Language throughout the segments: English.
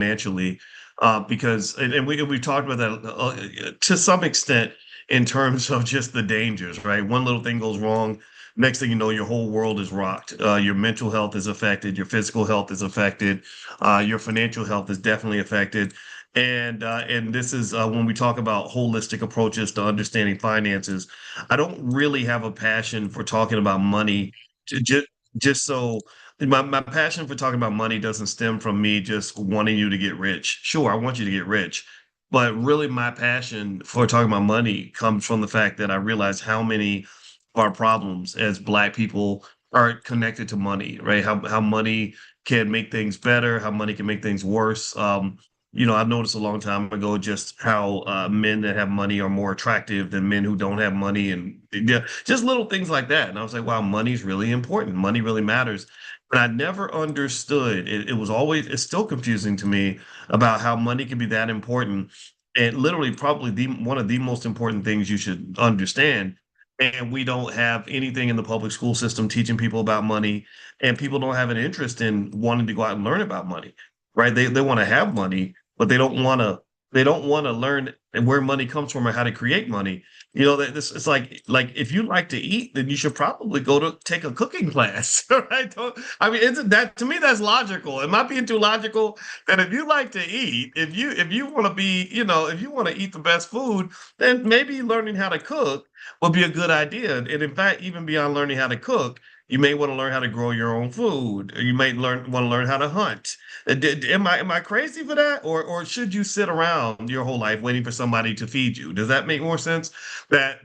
financially, because and we talked about that to some extent in terms of just the dangers, right? One little thing goes wrong, next thing you know, your whole world is rocked. Your mental health is affected, your physical health is affected, your financial health is definitely affected. And this is when we talk about holistic approaches to understanding finances. I don't really have a passion for talking about money, just so my passion for talking about money doesn't stem from me just wanting you to get rich. Sure, I want you to get rich, but really my passion for talking about money comes from the fact that I realize how many of our problems as Black people are connected to money, right? How money can make things better, how money can make things worse. I noticed a long time ago just how men that have money are more attractive than men who don't have money, and yeah, just little things like that. And I was like, wow, money's really important. Money really matters. But I never understood. It was always, it's still confusing to me about how money can be that important. And literally, probably one of the most important things you should understand. And we don't have anything in the public school system teaching people about money, and people don't have an interest in wanting to go out and learn about money, right? They want to have money, but they don't want to learn where money comes from or how to create money. That this it's like if you like to eat, then you should probably go to take a cooking class, right? I mean, isn't that, to me, that's logical? Am I being too logical? That if you like to eat, if you want to be, if you want to eat the best food, then maybe learning how to cook would be a good idea. And in fact, even beyond learning how to cook, you may want to learn how to grow your own food. Or you may want to learn how to hunt. Am I crazy for that, or should you sit around your whole life waiting for somebody to feed you? Does that make more sense? That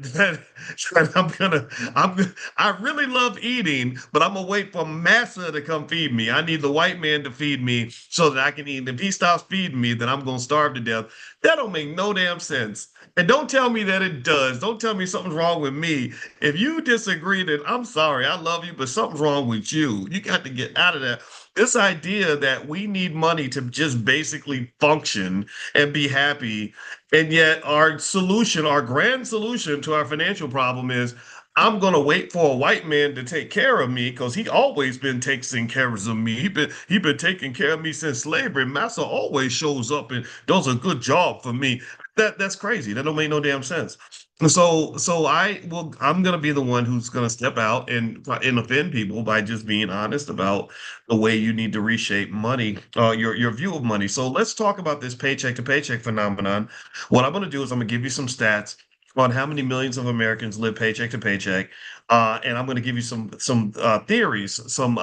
I really love eating, but I'm gonna wait for massa to come feed me. I need the white man to feed me so that I can eat. If he stops feeding me, then I'm gonna starve to death. That don't make no damn sense. And don't tell me that it does. Don't tell me something's wrong with me. If you disagree, then I'm sorry. I love you, but something's wrong with you. You got to get out of that. This idea that we need money to just basically function and be happy, and yet our solution, our grand solution to our financial problem is I'm gonna wait for a white man to take care of me because he always been taking care of me. He been taking care of me since slavery. Massa always shows up and does a good job for me. That's crazy. That don't make no damn sense. I'm gonna be the one who's gonna step out and offend people by just being honest about the way you need to reshape money, your view of money. So let's talk about this paycheck to paycheck phenomenon. What I'm gonna do is I'm gonna give you some stats on how many millions of Americans live paycheck to paycheck, and I'm gonna give you some theories, some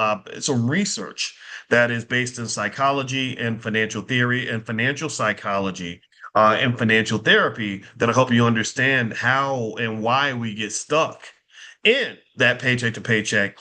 research that is based in psychology and financial theory and financial psychology and financial therapy that'll help you understand how and why we get stuck in that paycheck to paycheck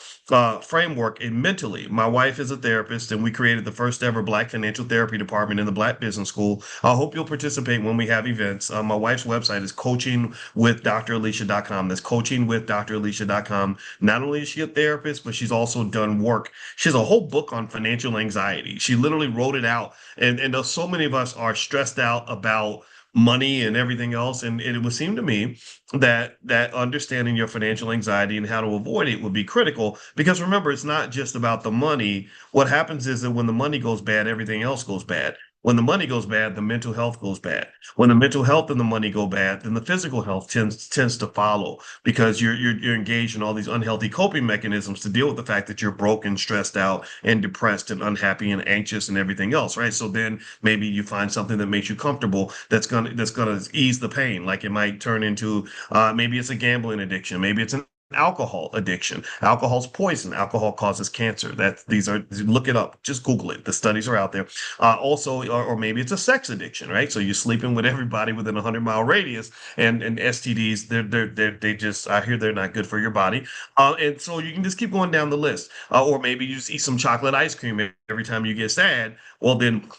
framework and mentally. My wife is a therapist, and we created the first ever Black financial therapy department in the Black Business School. I hope you'll participate when we have events. My wife's website is coachingwithdralicia.com. That's coachingwithdralicia.com. Not only is she a therapist, but she's also done work. She has a whole book on financial anxiety. She literally wrote it out. And so many of us are stressed out about money and everything else. And it would seem to me that understanding your financial anxiety and how to avoid it would be critical, because remember, it's not just about the money. What happens is that when the money goes bad, everything else goes bad. When the money goes bad, the mental health goes bad. When the mental health and the money go bad, then the physical health tends to follow, because you're engaged in all these unhealthy coping mechanisms to deal with the fact that you're broken, stressed out, and depressed, and unhappy, and anxious, and everything else, right? So then maybe you find something that makes you comfortable, that's gonna ease the pain. Like it might turn into maybe it's a gambling addiction. Maybe it's an alcohol addiction. Alcohol's poison. Alcohol causes cancer. Look it up. Just Google it. The studies are out there. Also, or maybe it's a sex addiction, right? So you're sleeping with everybody within a 100-mile radius, and STDs, they just, I hear they're not good for your body. And so you can just keep going down the list. Or maybe you just eat some chocolate ice cream every time you get sad. Well, then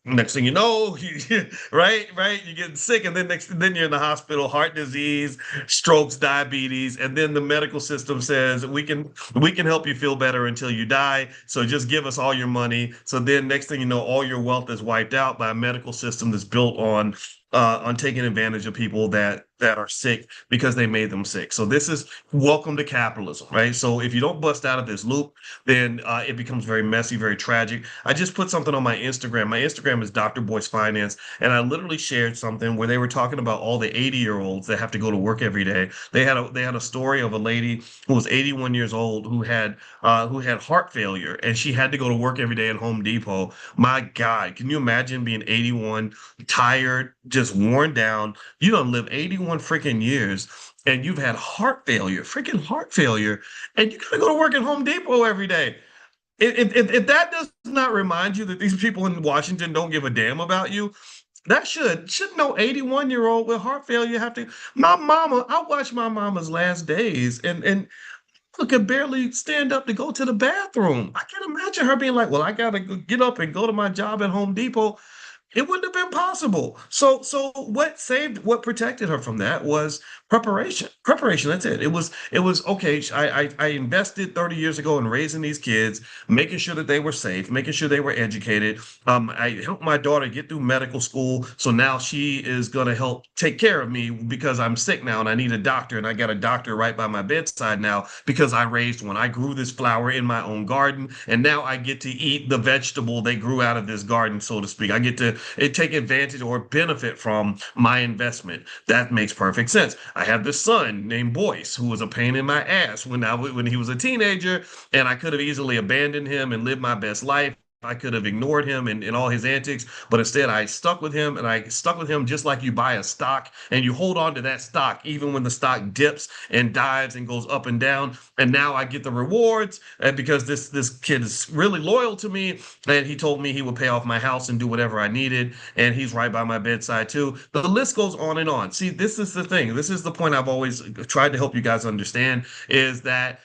next thing you know, right, you're getting sick, and then you're in the hospital, heart disease, strokes, diabetes, and then the medical system says we can help you feel better until you die. So just give us all your money. So then next thing you know, all your wealth is wiped out by a medical system that's built on on taking advantage of people that are sick because they made them sick. So this is welcome to capitalism, right? So if you don't bust out of this loop, then it becomes very messy, very tragic. I just put something on my Instagram. My Instagram is Dr. Boyce Finance, and I literally shared something where they were talking about all the 80-year-olds that have to go to work every day. They had a story of a lady who was 81 years old who had heart failure, and she had to go to work every day at Home Depot. My God, can you imagine being 81, tired, just worn down? You don't live 81 freaking years and you've had freaking heart failure, and you gotta go to work at Home Depot every day. If that does not remind you that these people in Washington don't give a damn about you, that should no 81-year-old with heart failure have to. My mama, I watched my mama's last days, and I could barely stand up to go to the bathroom. I can imagine her being like, "Well, I gotta get up and go to my job at Home Depot." It wouldn't have been possible. So what protected her from that was preparation. Preparation. That's it. It was okay. I invested 30 years ago in raising these kids, making sure that they were safe, making sure they were educated. I helped my daughter get through medical school, so now she is going to help take care of me because I'm sick now and I need a doctor, and I got a doctor right by my bedside now because I raised one. I grew this flower in my own garden, and now I get to eat the vegetable they grew out of this garden, so to speak. I get to take advantage or benefit from my investment. That makes perfect sense. I have this son named Boyce who was a pain in my ass when he was a teenager, and I could have easily abandoned him and lived my best life. I could have ignored him and all his antics, but instead I stuck with him, and I stuck with him just like you buy a stock and you hold on to that stock even when the stock dips and dives and goes up and down. And now I get the rewards because this kid is really loyal to me, and he told me he would pay off my house and do whatever I needed, and he's right by my bedside too. The list goes on and on. See, this is the thing. This is the point I've always tried to help you guys understand is that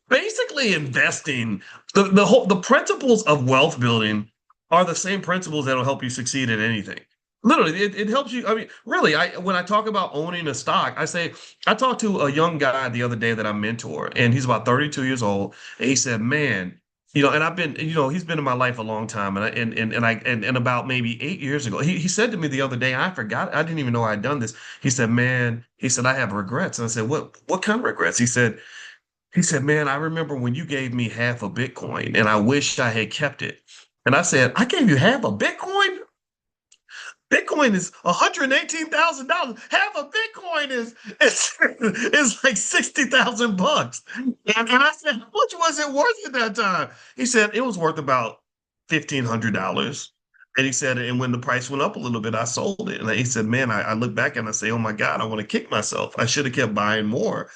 basically investing the principles of wealth building are the same principles that'll help you succeed at anything. Literally, it helps you. I mean, really, I when I talk about owning a stock, I talked to a young guy the other day that I mentor, and he's about 32 years old, and he said, "Man, and I've been, he's been in my life a long time, and about maybe 8 years ago, he said to me the other day, I forgot, I didn't even know I'd done this. He said, "Man," he said, "I have regrets." And I said, "What kind of regrets?" He said, "Man, I remember when you gave me half a Bitcoin and I wish I had kept it." And I said, "I gave you half a Bitcoin? Bitcoin is $118,000. Half a Bitcoin is like 60,000 bucks." And I said, "How much was it worth at that time?" He said it was worth about $1,500. And he said, and when the price went up a little bit, I sold it. And he said, "Man, I look back and I say, oh my God, I want to kick myself. I should have kept buying more."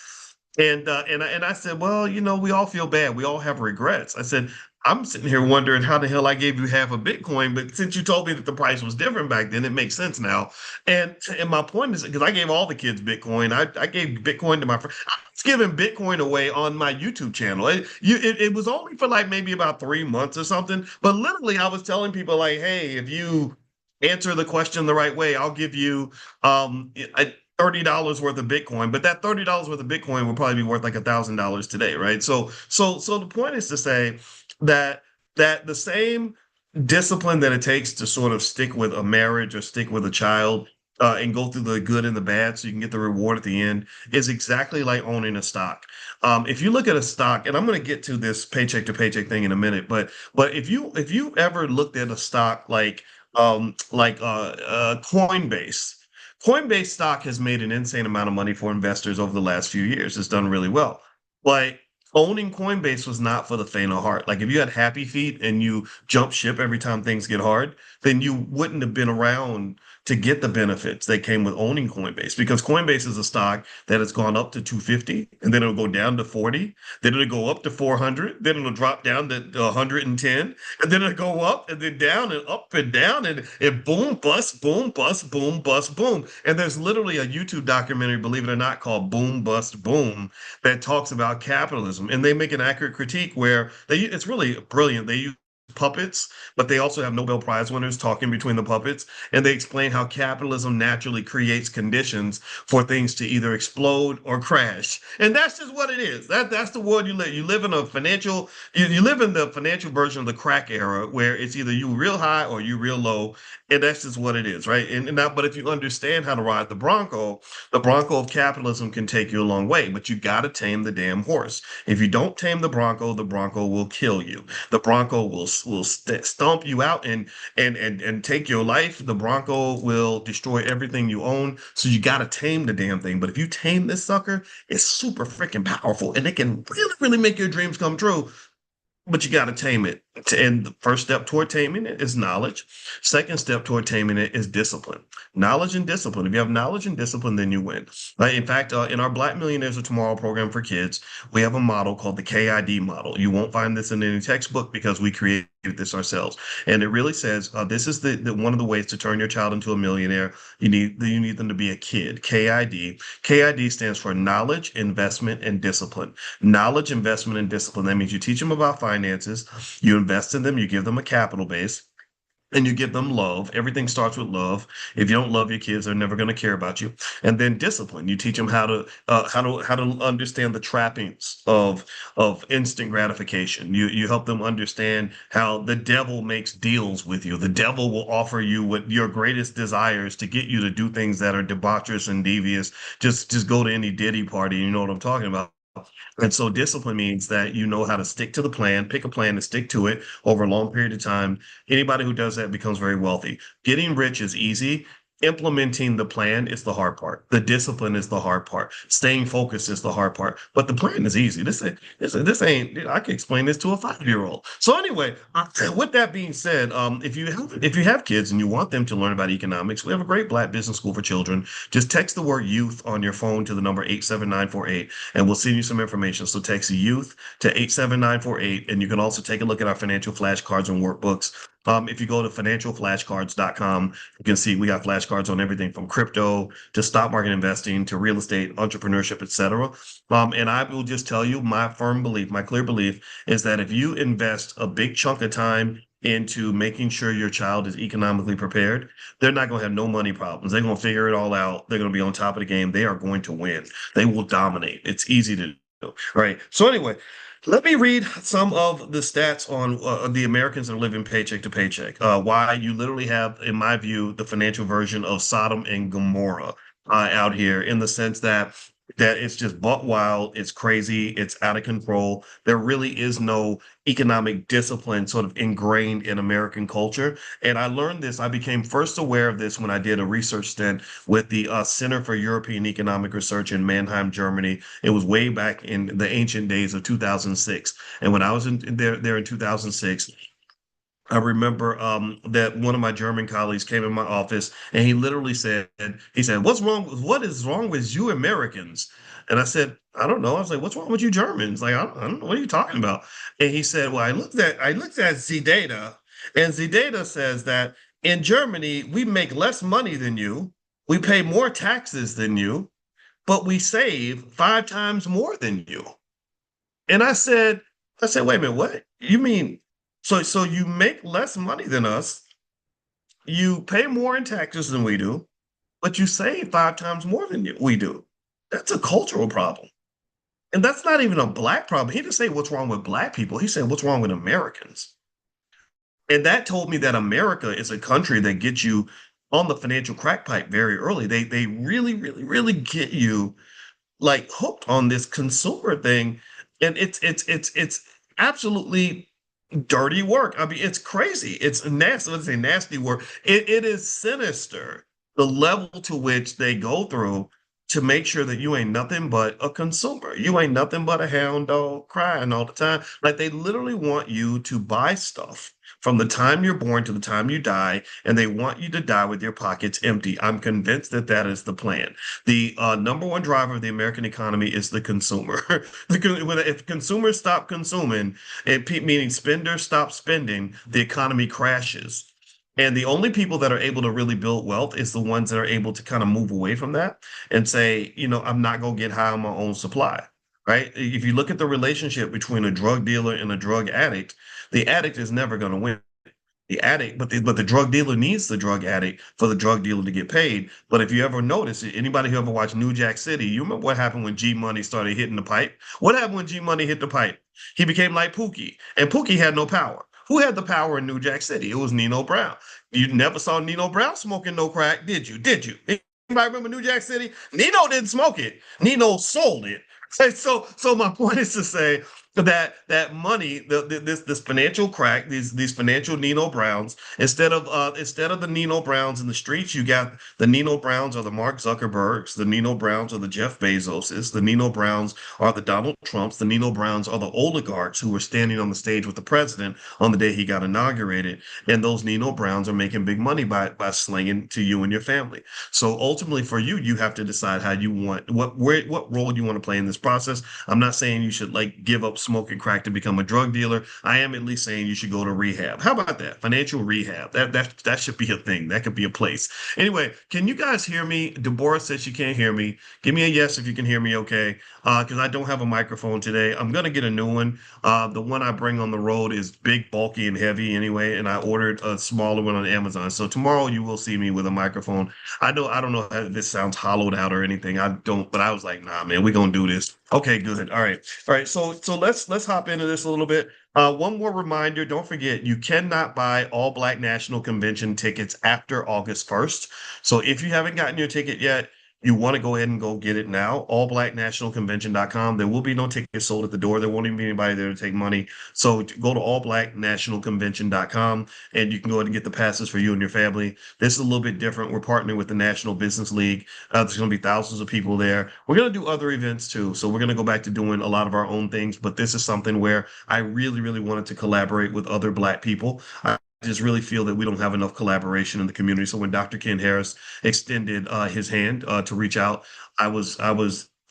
And I said, "Well, we all feel bad. We all have regrets." I said, "I'm sitting here wondering how the hell I gave you half a Bitcoin, but since you told me that the price was different back then, it makes sense now." And my point is because I gave all the kids Bitcoin. I gave Bitcoin to my friend. I was giving Bitcoin away on my YouTube channel. It was only for like maybe about 3 months or something, but literally I was telling people like, "Hey, if you answer the question the right way, I'll give you $30 worth of Bitcoin." But that $30 worth of Bitcoin will probably be worth like $1,000 today, right? So the point is to say that the same discipline that it takes to sort of stick with a marriage or stick with a child, and go through the good and the bad so you can get the reward at the end, is exactly like owning a stock. If you look at a stock, and I'm going to get to this paycheck to paycheck thing in a minute, but if you ever looked at a stock like Coinbase stock has made an insane amount of money for investors over the last few years. It's done really well. Like, owning Coinbase was not for the faint of heart. Like, if you had happy feet and you jump ship every time things get hard, then you wouldn't have been around to get the benefits that came with owning Coinbase, because Coinbase is a stock that has gone up to 250, and then it'll go down to 40, then it'll go up to 400, then it'll drop down to 110, and then it'll go up and then down and up and down, and it boom, bust, boom, bust, boom, bust, boom. And there's literally a YouTube documentary, believe it or not, called Boom, Bust, Boom, that talks about capitalism. And they make an accurate critique where it's really brilliant. They use puppets, but they also have Nobel Prize winners talking between the puppets, and they explain how capitalism naturally creates conditions for things to either explode or crash. And that's just what it is. That's the world you live. You live in a financial, you live in the financial version of the crack era where it's either you real high or you real low, and that's just what it is, right? And now, but if you understand how to ride the Bronco of capitalism can take you a long way, but you got to tame the damn horse. If you don't tame the Bronco will kill you. The Bronco will stomp you out and take your life. The Bronco will destroy everything you own. So you got to tame the damn thing. But if you tame this sucker, it's super freaking powerful, and it can really, really make your dreams come true. But you got to tame it. And the first step toward taming it is knowledge. Second step toward taming it is discipline. Knowledge and discipline. If you have knowledge and discipline, then you win. Right? In fact, in our Black Millionaires of Tomorrow program for kids, we have a model called the KID model. You won't find this in any textbook because we created this ourselves. And it really says this is the one of the ways to turn your child into a millionaire. You need them to be a kid. KID. KID stands for knowledge, investment, and discipline. Knowledge, investment, and discipline. That means you teach them about finances, you invest in them, you give them a capital base, and you give them love. Everything starts with love. If you don't love your kids, they're never going to care about you. And then discipline. You teach them how to understand the trappings of instant gratification. You help them understand how the devil makes deals with you. The devil will offer you what your greatest desires to get you to do things that are debaucherous and devious. Just go to any Diddy party. You know what I'm talking about. And so discipline means that you know how to stick to the plan, pick a plan and stick to it over a long period of time. Anybody who does that becomes very wealthy. Getting rich is easy. Implementing the plan is the hard part. The discipline is the hard part. Staying focused is the hard part. But the plan is easy. This ain't. I can explain this to a 5-year-old. So anyway, with that being said, if you have kids and you want them to learn about economics, we have a great Black business school for children. Just text the word youth on your phone to the number 87948, and we'll send you some information. So text youth to 87948, and you can also take a look at our financial flashcards and workbooks. If you go to financialflashcards.com, you can see we got flashcards on everything from crypto to stock market investing to real estate, entrepreneurship, etc. And I will just tell you my firm belief, my clear belief is that if you invest a big chunk of time into making sure your child is economically prepared, they're not going to have no money problems. They're going to figure it all out. They're going to be on top of the game. They are going to win. They will dominate. It's easy to do. Right. So anyway, let me read some of the stats on the Americans that are living paycheck to paycheck. Why you literally have, in my view, the financial version of Sodom and Gomorrah out here, in the sense that it's just buck wild, it's crazy, it's out of control. There really is no economic discipline sort of ingrained in American culture. And I learned this, I became first aware of this when I did a research stint with the Center for European Economic Research in Mannheim, Germany. It was way back in the ancient days of 2006. And when I was there in 2006, I remember that one of my German colleagues came in my office and he said, what is wrong with you Americans? And I said, I don't know. I was like, what's wrong with you Germans? Like, I don't know. What are you talking about? And he said, well, I looked at the data, and the data says that in Germany, we make less money than you. We pay more taxes than you, but we save 5 times more than you. And I said, wait a minute, what? You mean so you make less money than us, you pay more in taxes than we do, but you save 5 times more than we do. That's a cultural problem. And that's not even a Black problem. He didn't say what's wrong with Black people. He said what's wrong with Americans. And that told me that America is a country that gets you on the financial crack pipe very early. They really, really, really get you like hooked on this consumer thing. And it's absolutely dirty work. I mean, it's crazy. It's nasty. Let's say nasty work. It is sinister, the level to which they go through to make sure that you ain't nothing but a consumer. You ain't nothing but a hound dog crying all the time. Like, they literally want you to buy stuff from the time you're born to the time you die, and they want you to die with your pockets empty. I'm convinced that that is the plan. The number one driver of the American economy is the consumer. If consumers stop consuming, meaning spenders stop spending, the economy crashes. And the only people that are able to really build wealth is the ones that are able to kind of move away from that and say, I'm not going to get high on my own supply, right? If you look at the relationship between a drug dealer and a drug addict, The addict is never going to win. The addict, but the drug dealer needs the drug addict for the drug dealer to get paid. But if you ever notice, anybody who ever watched New Jack City, you remember what happened when G Money started hitting the pipe? What happened when G Money hit the pipe? He became like Pookie, and Pookie had no power. Who had the power in New Jack City? It was Nino Brown. You never saw Nino Brown smoking no crack, did you? Did you? Anybody remember New Jack City? Nino didn't smoke it. Nino sold it. So my point is to say that money, this financial crack, these financial Nino Browns, instead of the Nino Browns in the streets, you got the Nino Browns are the Mark Zuckerbergs, the Nino Browns are the Jeff Bezoses, the Nino Browns are the Donald Trumps, the Nino Browns are the oligarchs who were standing on the stage with the president on the day he got inaugurated, and those Nino Browns are making big money by slinging to you and your family. So ultimately, for you, you have to decide how you want what role you want to play in this process. I'm not saying you should like give up smoking crack to become a drug dealer. I am at least saying you should go to rehab. How about that? Financial rehab. That should be a thing. That could be a place. Anyway, can you guys hear me? Deborah says she can't hear me. Give me a yes if you can hear me okay. Because I don't have a microphone today. I'm gonna get a new one. The one I bring on the road is big, bulky, and heavy anyway, and I ordered a smaller one on Amazon. So tomorrow you will see me with a microphone. I don't know if this sounds hollowed out or anything. I don't, but I was like, nah, man, we're gonna do this. Okay, good. All right. So let's hop into this a little bit. One more reminder: don't forget, you cannot buy All Black National Convention tickets after August 1st. So if you haven't gotten your ticket yet, you want to go ahead and go get it now. Allblacknationalconvention.com. There will be no tickets sold at the door. There won't even be anybody there to take money. So go to allblacknationalconvention.com and you can go ahead and get the passes for you and your family. This is a little bit different. We're partnering with the National Business League. There's going to be thousands of people there. We're going to do other events too. So we're going to go back to doing a lot of our own things. But this is something where I really, really wanted to collaborate with other Black people. I just really feel that we don't have enough collaboration in the community. So when Dr. Ken Harris extended his hand to reach out, I was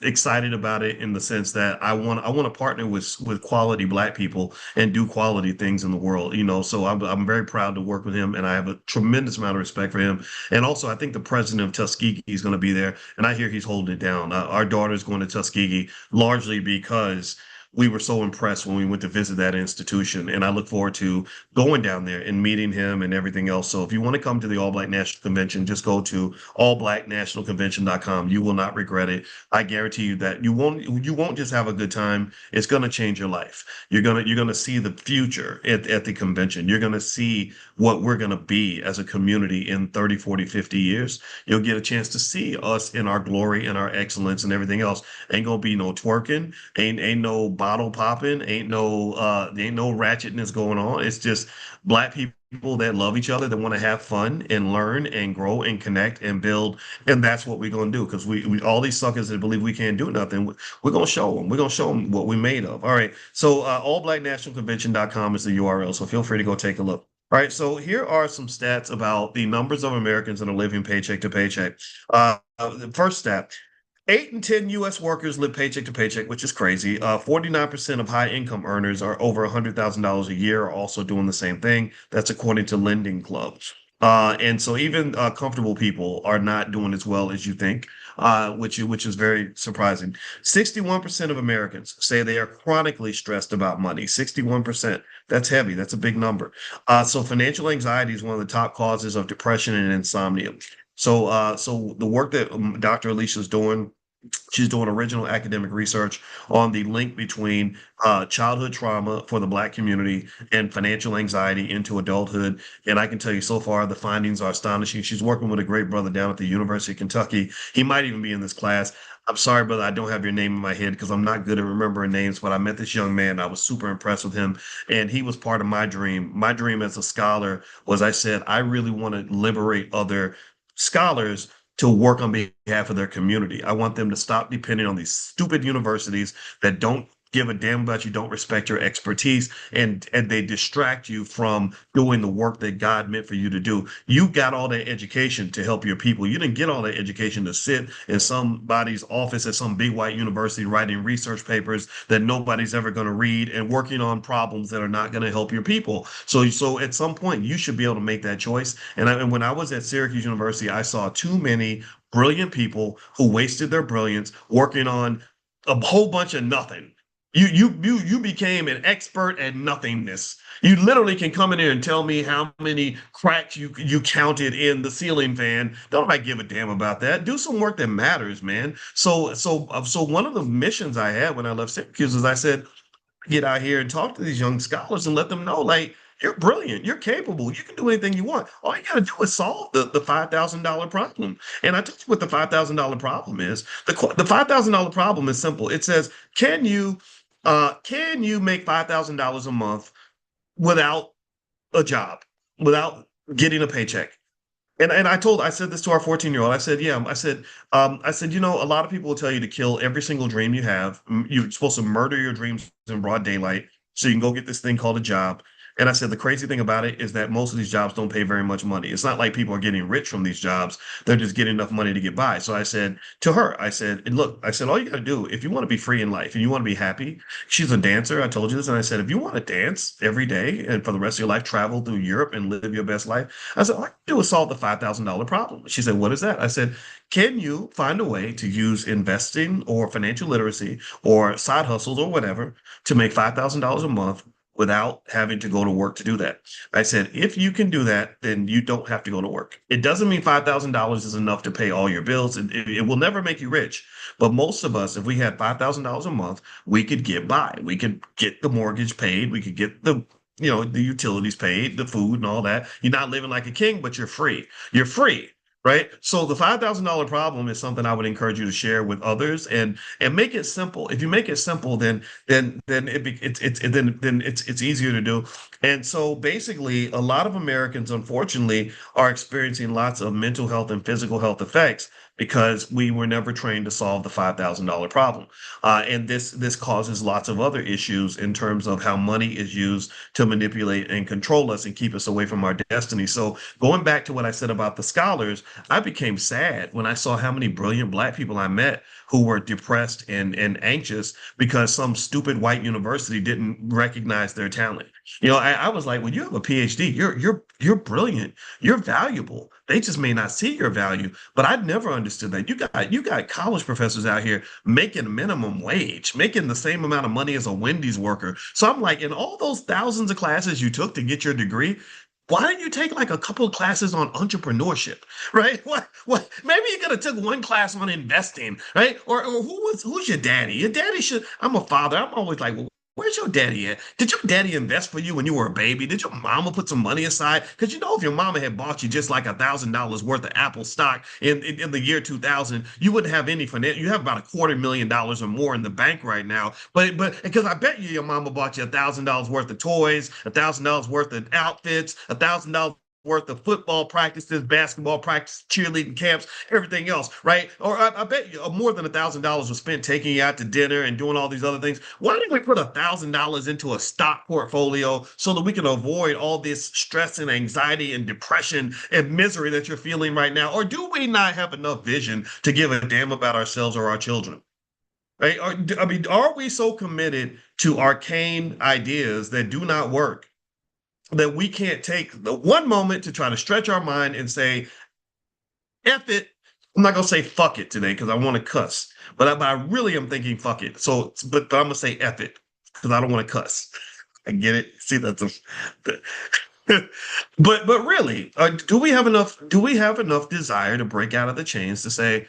excited about it in the sense that I want to partner with quality Black people and do quality things in the world. So I'm very proud to work with him, and I have a tremendous amount of respect for him. And also, I think the president of Tuskegee is going to be there, and I hear he's holding it down. Our daughter is going to Tuskegee largely because we were so impressed when we went to visit that institution. And I look forward to going down there and meeting him and everything else. So if you want to come to the All Black National Convention, just go to allblacknationalconvention.com. You will not regret it. I guarantee you that you won't just have a good time. It's going to change your life. You're gonna see the future at the convention. You're going to see what we're going to be as a community in 30, 40, 50 years. You'll get a chance to see us in our glory and our excellence and everything else. Ain't gonna be no twerking, ain't no bottle popping, ain't no ratchetness going on. It's just Black people that love each other, that want to have fun and learn and grow and connect and build. And that's what we're gonna do, because we all these suckers that believe we can't do nothing, we're gonna show them. We're gonna show them what we're made of. All right. So allblacknationalconvention.com is the URL. So feel free to go take a look. All right, so here are some stats about the numbers of Americans that are living paycheck to paycheck. The first stat: 8 in 10 U.S. workers live paycheck to paycheck, which is crazy. 49% of high income earners are over $100,000 a year are also doing the same thing. That's according to Lending Club. And so even comfortable people are not doing as well as you think, which is very surprising. 61% of Americans say they are chronically stressed about money. 61%. That's heavy. That's a big number. So financial anxiety is one of the top causes of depression and insomnia. So the work that Dr. Alicia is doing, she's doing original academic research on the link between childhood trauma for the Black community and financial anxiety into adulthood. And I can tell you so far, the findings are astonishing. She's working with a great brother down at the University of Kentucky. He might even be in this class. I'm sorry, brother, I don't have your name in my head because I'm not good at remembering names, but I met this young man. I was super impressed with him, and he was part of my dream. My dream as a scholar was, I said, I really want to liberate other scholars to work on behalf of their community. I want them to stop depending on these stupid universities that don't give a damn about you, don't respect your expertise, and they distract you from doing the work that God meant for you to do. You got all that education to help your people. You didn't get all that education to sit in somebody's office at some big white university writing research papers that nobody's ever going to read and working on problems that are not going to help your people. So at some point, you should be able to make that choice. And when I was at Syracuse University, I saw too many brilliant people who wasted their brilliance working on a whole bunch of nothing. You became an expert at nothingness. You literally can come in here and tell me how many cracks you counted in the ceiling fan. Don't I give a damn about that? Do some work that matters, man. So one of the missions I had when I left Syracuse is I said, get out here and talk to these young scholars and let them know, like, you're brilliant, you're capable, you can do anything you want. All you got to do is solve the $5,000 problem. And I tell you what the $5,000 problem is. The $5,000 problem is simple. It says, can you make $5,000 a month without a job, without getting a paycheck? And I said this to our 14-year-old. I said, yeah, I said, a lot of people will tell you to kill every single dream you have. You're supposed to murder your dreams in broad daylight so you can go get this thing called a job. And I said, the crazy thing about it is that most of these jobs don't pay very much money. It's not like people are getting rich from these jobs. They're just getting enough money to get by. So I said to her, I said, and look, I said, all you got to do, if you want to be free in life and you want to be happy, she's a dancer. I told you this. And I said, if you want to dance every day and for the rest of your life, travel through Europe and live your best life, I said, all I can do is solve the $5,000 problem. She said, what is that? I said, can you find a way to use investing or financial literacy or side hustles or whatever to make $5,000 a month without having to go to work to do that? I said, if you can do that, then you don't have to go to work. It doesn't mean $5,000 is enough to pay all your bills. It will never make you rich. But most of us, if we had $5,000 a month, we could get by. We could get the mortgage paid. We could get the utilities paid, the food and all that. You're not living like a king, but you're free. You're free. Right. So the $5,000 problem is something I would encourage you to share with others and make it simple. If you make it simple, then it's easier to do. And so basically, a lot of Americans, unfortunately, are experiencing lots of mental health and physical health effects because we were never trained to solve the $5,000 problem. And this causes lots of other issues in terms of how money is used to manipulate and control us and keep us away from our destiny. So going back to what I said about the scholars, I became sad when I saw how many brilliant Black people I met who were depressed and anxious because some stupid white university didn't recognize their talent. I was like, when you have a PhD, you're brilliant, you're valuable. They just may not see your value, but I never understood that. You got college professors out here making minimum wage, making the same amount of money as a Wendy's worker. So I'm like, in all those thousands of classes you took to get your degree, why didn't you take like a couple of classes on entrepreneurship, right? What? Maybe you could have took one class on investing, right? Or who's your daddy? Your daddy should. I'm a father. I'm always like, well, where's your daddy at? Did your daddy invest for you when you were a baby? Did your mama put some money aside? Because if your mama had bought you just like $1,000 worth of Apple stock in the year 2000, you wouldn't have any finance. You have about $250,000 or more in the bank right now. But because I bet you your mama bought you $1,000 worth of toys, $1,000 worth of outfits, $1,000 worth of football practices, basketball practice, cheerleading camps, everything else, right? Or I bet you more than $1,000 was spent taking you out to dinner and doing all these other things. Why didn't we put $1,000 into a stock portfolio so that we can avoid all this stress and anxiety and depression and misery that you're feeling right now? Or do we not have enough vision to give a damn about ourselves or our children? Right? Are we so committed to arcane ideas that do not work that we can't take the one moment to try to stretch our mind and say, F it. I'm not going to say fuck it today because I want to cuss, but I really am thinking fuck it. So, but I'm going to say F it because I don't want to cuss. I get it. See, but really, do we have enough desire to break out of the chains to say,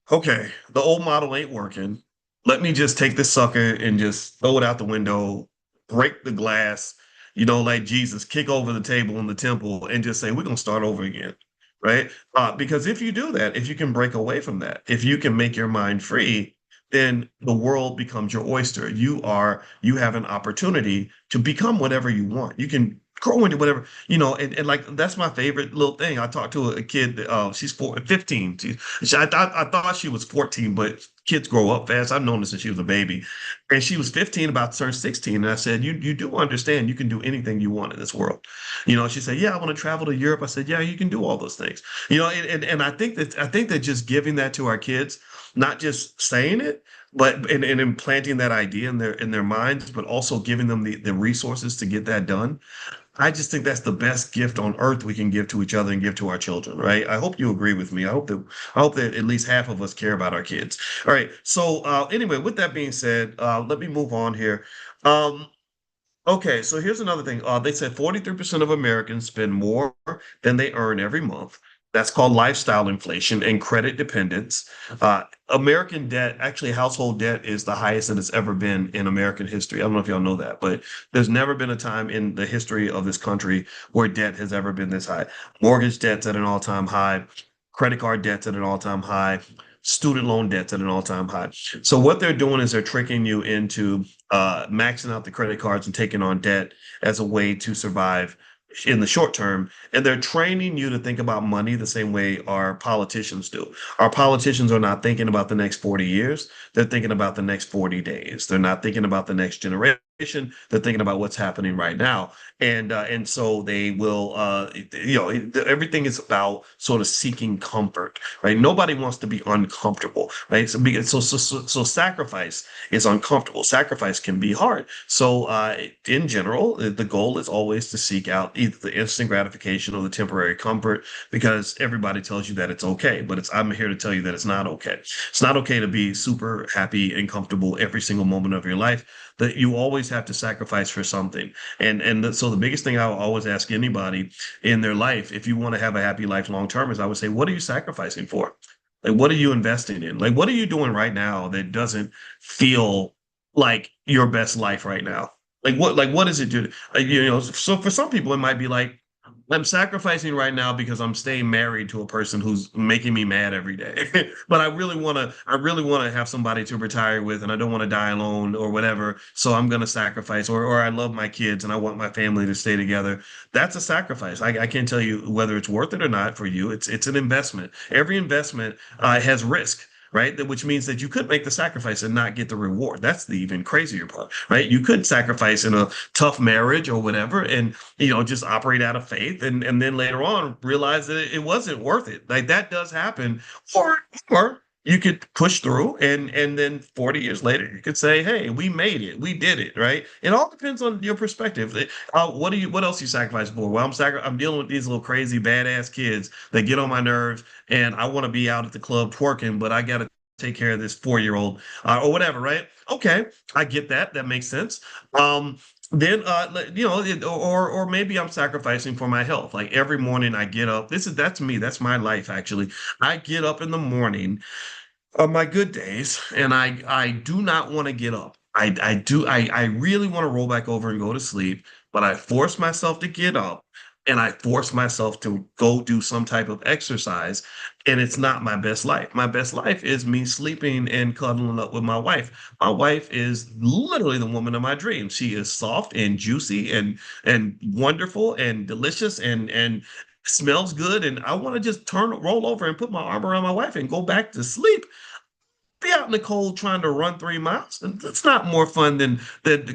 okay, the old model ain't working. Let me just take this sucker and just throw it out the window, break the glass, like Jesus, kick over the table in the temple and just say, we're going to start over again. Right. Because if you do that, if you can break away from that, if you can make your mind free, then the world becomes your oyster. You have an opportunity to become whatever you want. You can grow into whatever, and like, that's my favorite little thing. I talked to a kid, she's 15. I thought she was 14, but kids grow up fast. I've known this since she was a baby. And she was 15, about to turn 16. And I said, you do understand you can do anything you want in this world. She said, yeah, I want to travel to Europe. I said, yeah, you can do all those things. And I think that just giving that to our kids, not just saying it, but and implanting that idea in their minds, but also giving them the resources to get that done. I just think that's the best gift on earth we can give to each other and give to our children, right? I hope you agree with me. I hope that at least half of us care about our kids. All right. So anyway, with that being said, let me move on here. Um, Okay, so here's another thing. They said 43% of Americans spend more than they earn every month. That's called lifestyle inflation and credit dependence. American debt, actually, household debt is the highest that it's ever been in American history. I don't know if y'all know that, but there's never been a time in the history of this country where debt has ever been this high. Mortgage debt's at an all-time high, credit card debt's at an all-time high, student loan debt's at an all-time high. So what they're doing is they're tricking you into maxing out the credit cards and taking on debt as a way to survive in the short term. And they're training you to think about money the same way our politicians do. Our politicians are not thinking about the next 40 years. They're thinking about the next 40 days. They're not thinking about the next generation. They're thinking about what's happening right now. And so they will, everything is about sort of seeking comfort, right? Nobody wants to be uncomfortable, right? So sacrifice is uncomfortable. Sacrifice can be hard. So in general, the goal is always to seek out either the instant gratification or the temporary comfort, because everybody tells you that it's okay, but I'm here to tell you that it's not okay. It's not okay to be super happy and comfortable every single moment of your life. That you always have to sacrifice for something. So the biggest thing I will always ask anybody in their life, if you want to have a happy life long term, is I would say, what are you sacrificing for? Like, what are you investing in? Like, what are you doing right now that doesn't feel like your best life right now? What does it do? So for some people, it might be like, I'm sacrificing right now because I'm staying married to a person who's making me mad every day. But I really want to have somebody to retire with, and I don't want to die alone or whatever. So I'm going to sacrifice, or I love my kids and I want my family to stay together. That's a sacrifice. I can't tell you whether it's worth it or not for you. It's an investment. Every investment has risk. Right, which means that you could make the sacrifice and not get the reward. That's the even crazier part, right? You could sacrifice in a tough marriage or whatever, and just operate out of faith, and then later on realize that it wasn't worth it. Like, that does happen. Or you could push through, and then 40 years later you could say, hey, we made it, we did it. Right, it all depends on your perspective. What else you sacrifice for? Well, I'm dealing with these little crazy badass kids that get on my nerves, and I want to be out at the club twerking, but I got to take care of this 4-year-old, or whatever, right? Okay, I get that. That makes sense. Then or maybe I'm sacrificing for my health. Like, every morning I get up. That's me. That's my life, actually. I get up in the morning on my good days, and I do not want to get up. I really want to roll back over and go to sleep, but I force myself to get up, and I force myself to go do some type of exercise, and it's not my best life. My best life is me sleeping and cuddling up with my wife. My wife is literally the woman of my dreams. She is soft and juicy and wonderful and delicious and smells good, and I want to just roll over and put my arm around my wife and go back to sleep. Be out in the cold trying to run 3 miles. And it's not more fun than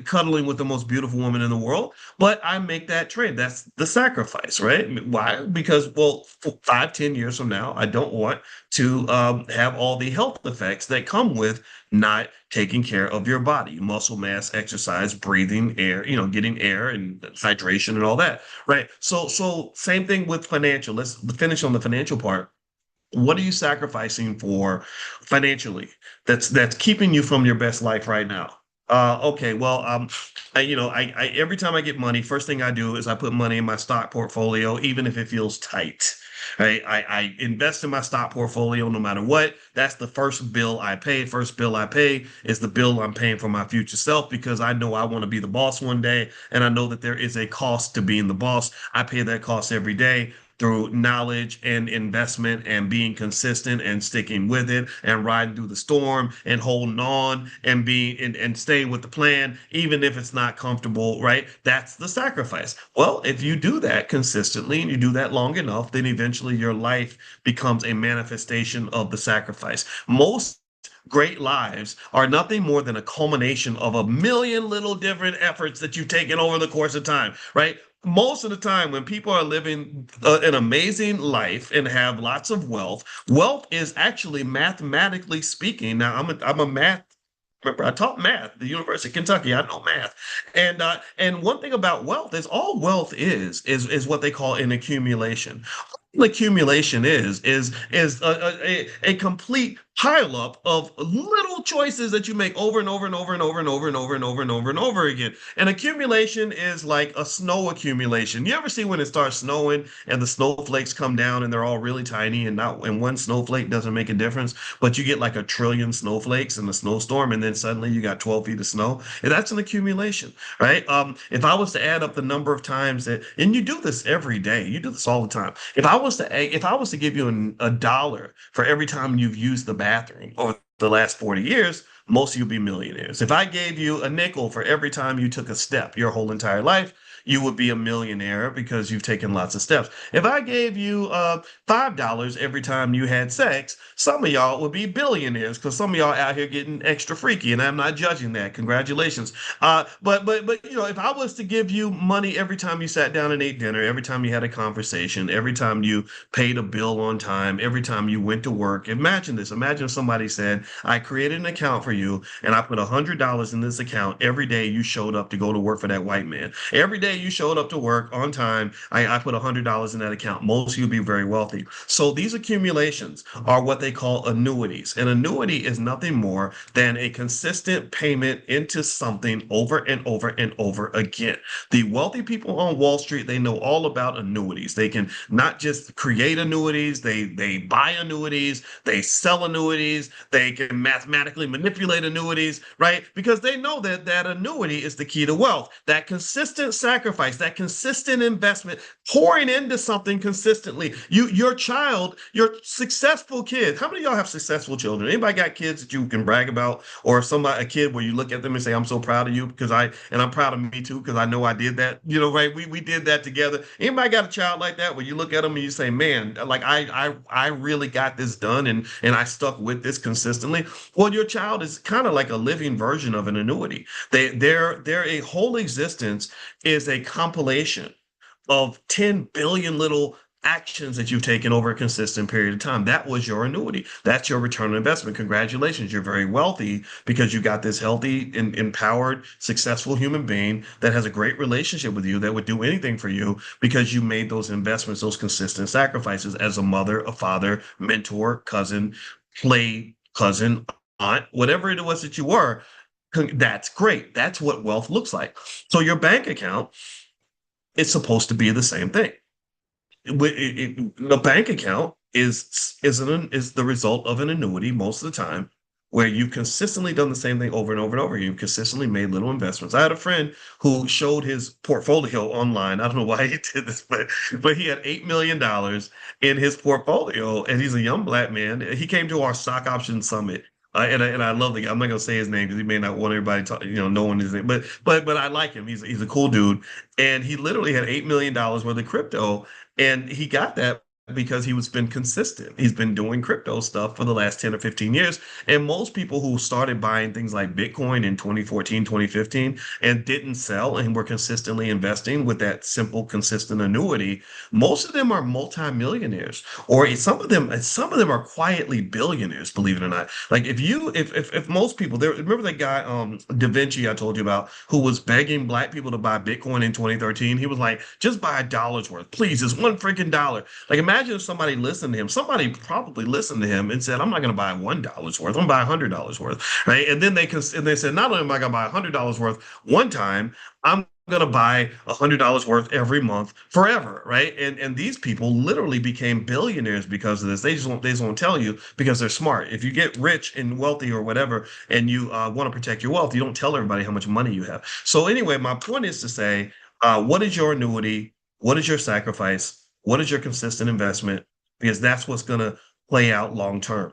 cuddling with the most beautiful woman in the world. But I make that trade. That's the sacrifice, right? Why? Because, well, 5, 10 years from now, I don't want to have all the health effects that come with not taking care of your body, muscle mass, exercise, breathing air, getting air and hydration and all that, right? So same thing with financial. Let's finish on the financial part. What are you sacrificing for financially that's keeping you from your best life right now? Okay, well, I every time I get money, first thing I do is I put money in my stock portfolio, even if it feels tight. Right? I invest in my stock portfolio no matter what. That's the first bill I pay. First bill I pay is the bill I'm paying for my future self, because I know I want to be the boss one day, and I know that there is a cost to being the boss. I pay that cost every day through knowledge and investment and being consistent and sticking with it and riding through the storm and holding on and being and staying with the plan, even if it's not comfortable, right? That's the sacrifice. Well, if you do that consistently and you do that long enough, then eventually your life becomes a manifestation of the sacrifice. Most great lives are nothing more than a culmination of a million little different efforts that you've taken over the course of time, right? Most of the time, when people are living an amazing life and have lots of wealth, wealth is actually, mathematically speaking, now I'm a math Remember, I taught math at the University of Kentucky. I know math. And one thing about wealth is all wealth is what they call an accumulation. All accumulation is a complete pileup of little choices that you make over and over and over and over and over and over and over and over and over again. And accumulation is like a snow accumulation. You ever see when it starts snowing and the snowflakes come down and they're all really tiny and one snowflake doesn't make a difference, but you get like a trillion snowflakes in the snowstorm and then suddenly you got 12 feet of snow? And that's an accumulation, right? If I was to add up the number of times that, and you do this every day, you do this all the time. If I was to give you a dollar for every time you've used the bathroom over the last 40 years, most of you would be millionaires. If I gave you a nickel for every time you took a step your whole entire life, you would be a millionaire because you've taken lots of steps. If I gave you $5 every time you had sex, some of y'all would be billionaires because some of y'all out here getting extra freaky, and I'm not judging that. Congratulations. But if I was to give you money every time you sat down and ate dinner, every time you had a conversation, every time you paid a bill on time, every time you went to work, imagine this. Imagine if somebody said, I created an account for you and I put $100 in this account every day you showed up to go to work for that white man. Every day you showed up to work on time, I put $100 in that account. Most of you will be very wealthy. So these accumulations are what they call annuities. An annuity is nothing more than a consistent payment into something over and over and over again. The wealthy people on Wall Street, they know all about annuities. They can not just create annuities, they buy annuities, they sell annuities, they can mathematically manipulate annuities, right? Because they know that that annuity is the key to wealth. That consistent sacrifice, that consistent investment, pouring into something consistently. Your child, your successful kid. How many of y'all have successful children? Anybody got kids that you can brag about, or a kid where you look at them and say, "I'm so proud of you," and I'm proud of me too because I know I did that. Right? We did that together. Anybody got a child like that where you look at them and you say, "Man, like I really got this done and I stuck with this consistently." Well, your child is kind of like a living version of an annuity. Their a whole existence is a compilation of 10 billion little actions that you've taken over a consistent period of time. That was your annuity. That's your return on investment. Congratulations. You're very wealthy because you got this healthy, empowered, successful human being that has a great relationship with you that would do anything for you because you made those investments, those consistent sacrifices as a mother, a father, mentor, cousin, play cousin, aunt, whatever it was that you were. That's great. That's what wealth looks like. So your bank account is supposed to be the same thing. The bank account is the result of an annuity most of the time, where you've consistently done the same thing over and over and over. You've consistently made little investments. I had a friend who showed his portfolio online. I don't know why he did this, but he had $8 million in his portfolio, and he's a young black man. He came to our stock option summit. And I love the guy. I'm not gonna say his name because he may not want everybody to, knowing his name. But I like him. He's a cool dude, and he literally had $8 million worth of crypto, and he got that because he was been consistent. He's been doing crypto stuff for the last 10 or 15 years. And most people who started buying things like Bitcoin in 2014, 2015, and didn't sell and were consistently investing with that simple, consistent annuity, most of them are multimillionaires, or some of them are quietly billionaires, believe it or not. Like if most people there, remember that guy Da Vinci I told you about, who was begging black people to buy Bitcoin in 2013. He was like, just buy a dollar's worth, please, just one freaking dollar. Like, imagine if somebody listened to him. Somebody probably listened to him and said, I'm not going to buy $1 worth. I'm going to buy $100 worth, right? And then they said, not only am I going to buy $100 worth one time, I'm going to buy $100 worth every month forever, right? And these people literally became billionaires because of this. They just won't tell you because they're smart. If you get rich and wealthy or whatever, and you want to protect your wealth, you don't tell everybody how much money you have. So anyway, my point is to say, what is your annuity? What is your sacrifice? What is your consistent investment? Because that's what's going to play out long term.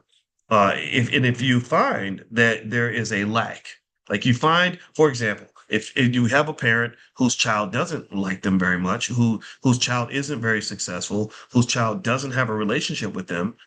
If you find that there is a lack, like you find, for example, if you have a parent whose child doesn't like them very much, whose child isn't very successful, whose child doesn't have a relationship with them,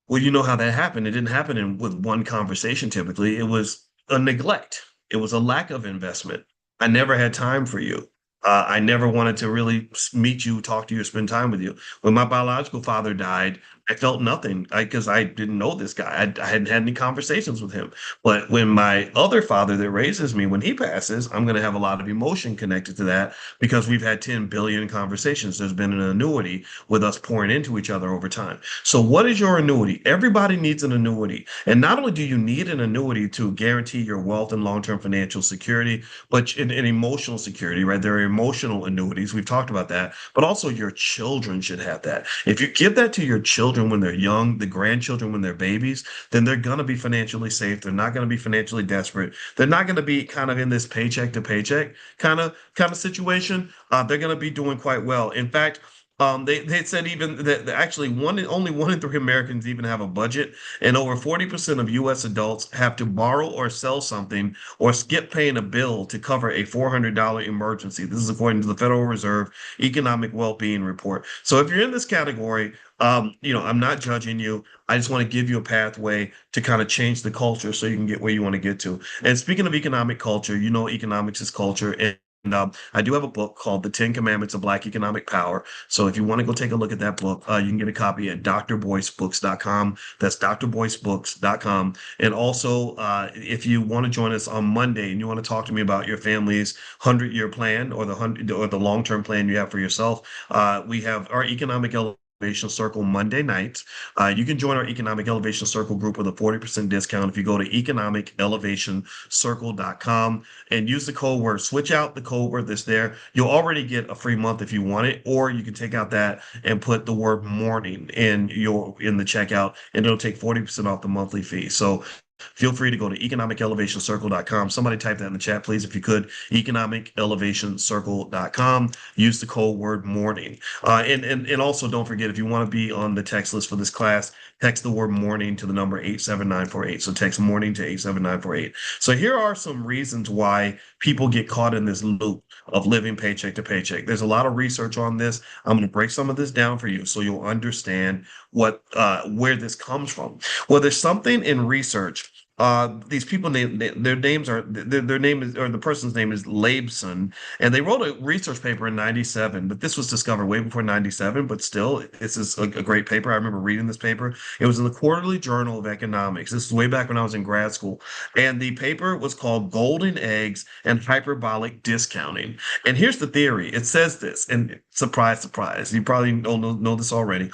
well, you know how that happened. It didn't happen with one conversation typically. It was a neglect. It was a lack of investment. I never had time for you. I never wanted to really meet you, talk to you, spend time with you. When my biological father died, I felt nothing because I didn't know this guy. I hadn't had any conversations with him. But when my other father that raises me, when he passes, I'm going to have a lot of emotion connected to that because we've had 10 billion conversations. There's been an annuity with us pouring into each other over time. So, what is your annuity? Everybody needs an annuity. And not only do you need an annuity to guarantee your wealth and long term financial security, but in emotional security, right? There are emotional annuities. We've talked about that, but also your children should have that. If you give that to your children when they're young, the grandchildren when they're babies, then they're going to be financially safe. They're not going to be financially desperate. They're not going to be kind of in this paycheck to paycheck kind of situation. They're going to be doing quite well. In fact, they said even that actually only 1 in 3 Americans even have a budget, and over 40% of U.S. adults have to borrow or sell something or skip paying a bill to cover a $400 emergency. This is according to the Federal Reserve Economic Well-Being Report. So if you're in this category, I'm not judging you. I just want to give you a pathway to kind of change the culture so you can get where you want to get to. And speaking of economic culture, economics is culture. And I do have a book called The 10 Commandments of Black Economic Power. So if you want to go take a look at that book, you can get a copy at drboycebooks.com. That's drboycebooks.com. And also, if you want to join us on Monday and you want to talk to me about your family's 100-year plan or the long-term plan you have for yourself, we have our Economic Elevation Circle Monday nights. You can join our Economic Elevation Circle group with a 40% discount if you go to economicelevationcircle.com and use the code word, switch out the code word that's there. You'll already get a free month if you want it, or you can take out that and put the word morning in the checkout, and it'll take 40% off the monthly fee. So feel free to go to economicelevationcircle.com. Somebody type that in the chat, please, if you could. Economicelevationcircle.com. Use the code word morning. And also don't forget, if you want to be on the text list for this class, text the word morning to the number 87948. So text morning to 87948. So here are some reasons why people get caught in this loop of living paycheck to paycheck. There's a lot of research on this. I'm going to break some of this down for you so you'll understand where this comes from. Well, there's something in research. These people their names are their name is, or the person's name is Laibson, and they wrote a research paper in 97, but this was discovered way before 97, but still this is a great paper. I remember reading this paper. It was in the Quarterly Journal of Economics. This is way back when I was in grad school, and the paper was called Golden Eggs and Hyperbolic Discounting. And here's the theory. It says this, and surprise, surprise, you probably know this already.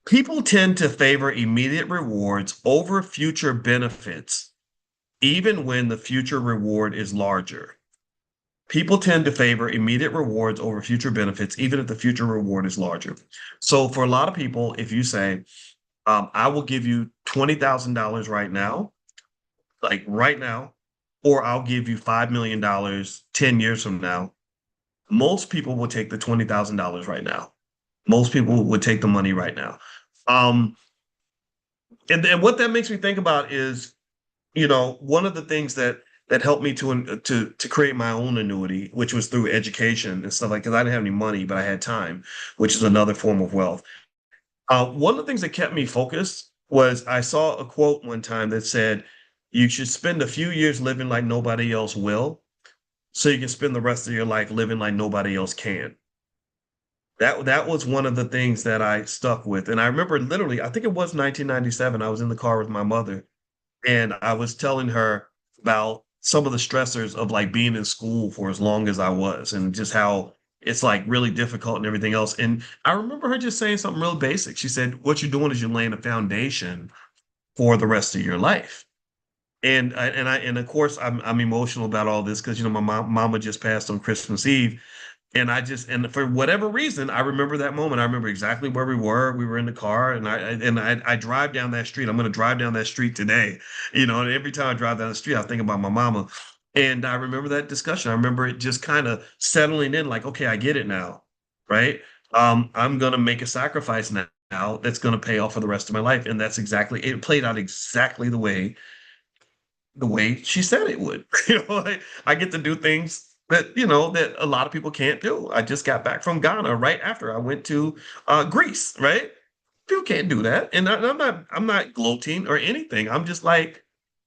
People tend to favor immediate rewards over future benefits, even when the future reward is larger. People tend to favor immediate rewards over future benefits, even if the future reward is larger. So, for a lot of people, if you say, I will give you $20,000 right now, like right now, or I'll give you $5 million 10 years from now, most people will take the $20,000 right now. Most people would take the money right now. Um, and what that makes me think about is, one of the things that helped me to create my own annuity, which was through education and stuff like, because I didn't have any money, but I had time, which is another form of wealth. One of the things that kept me focused was I saw a quote one time that said, "You should spend a few years living like nobody else will, so you can spend the rest of your life living like nobody else can." That was one of the things that I stuck with. And I remember literally, I think it was 1997. I was in the car with my mother and I was telling her about some of the stressors of like being in school for as long as I was and just how it's like really difficult and everything else. And I remember her just saying something real basic. She said, "What you're doing is you're laying a foundation for the rest of your life." And of course I'm emotional about all this because my mama just passed on Christmas Eve. And for whatever reason, I remember that moment. I remember exactly where we were. We were in the car, and I drive down that street. I'm going to drive down that street today. And every time I drive down the street, I think about my mama. And I remember that discussion. I remember it just kind of settling in, like, okay, I get it now, right? I'm going to make a sacrifice now that's going to pay off for the rest of my life, and that's exactly it. Played out exactly the way she said it would. I get to do things that a lot of people can't do. I just got back from Ghana right after I went to Greece, right? People can't do that. And I'm not gloating or anything. I'm just like,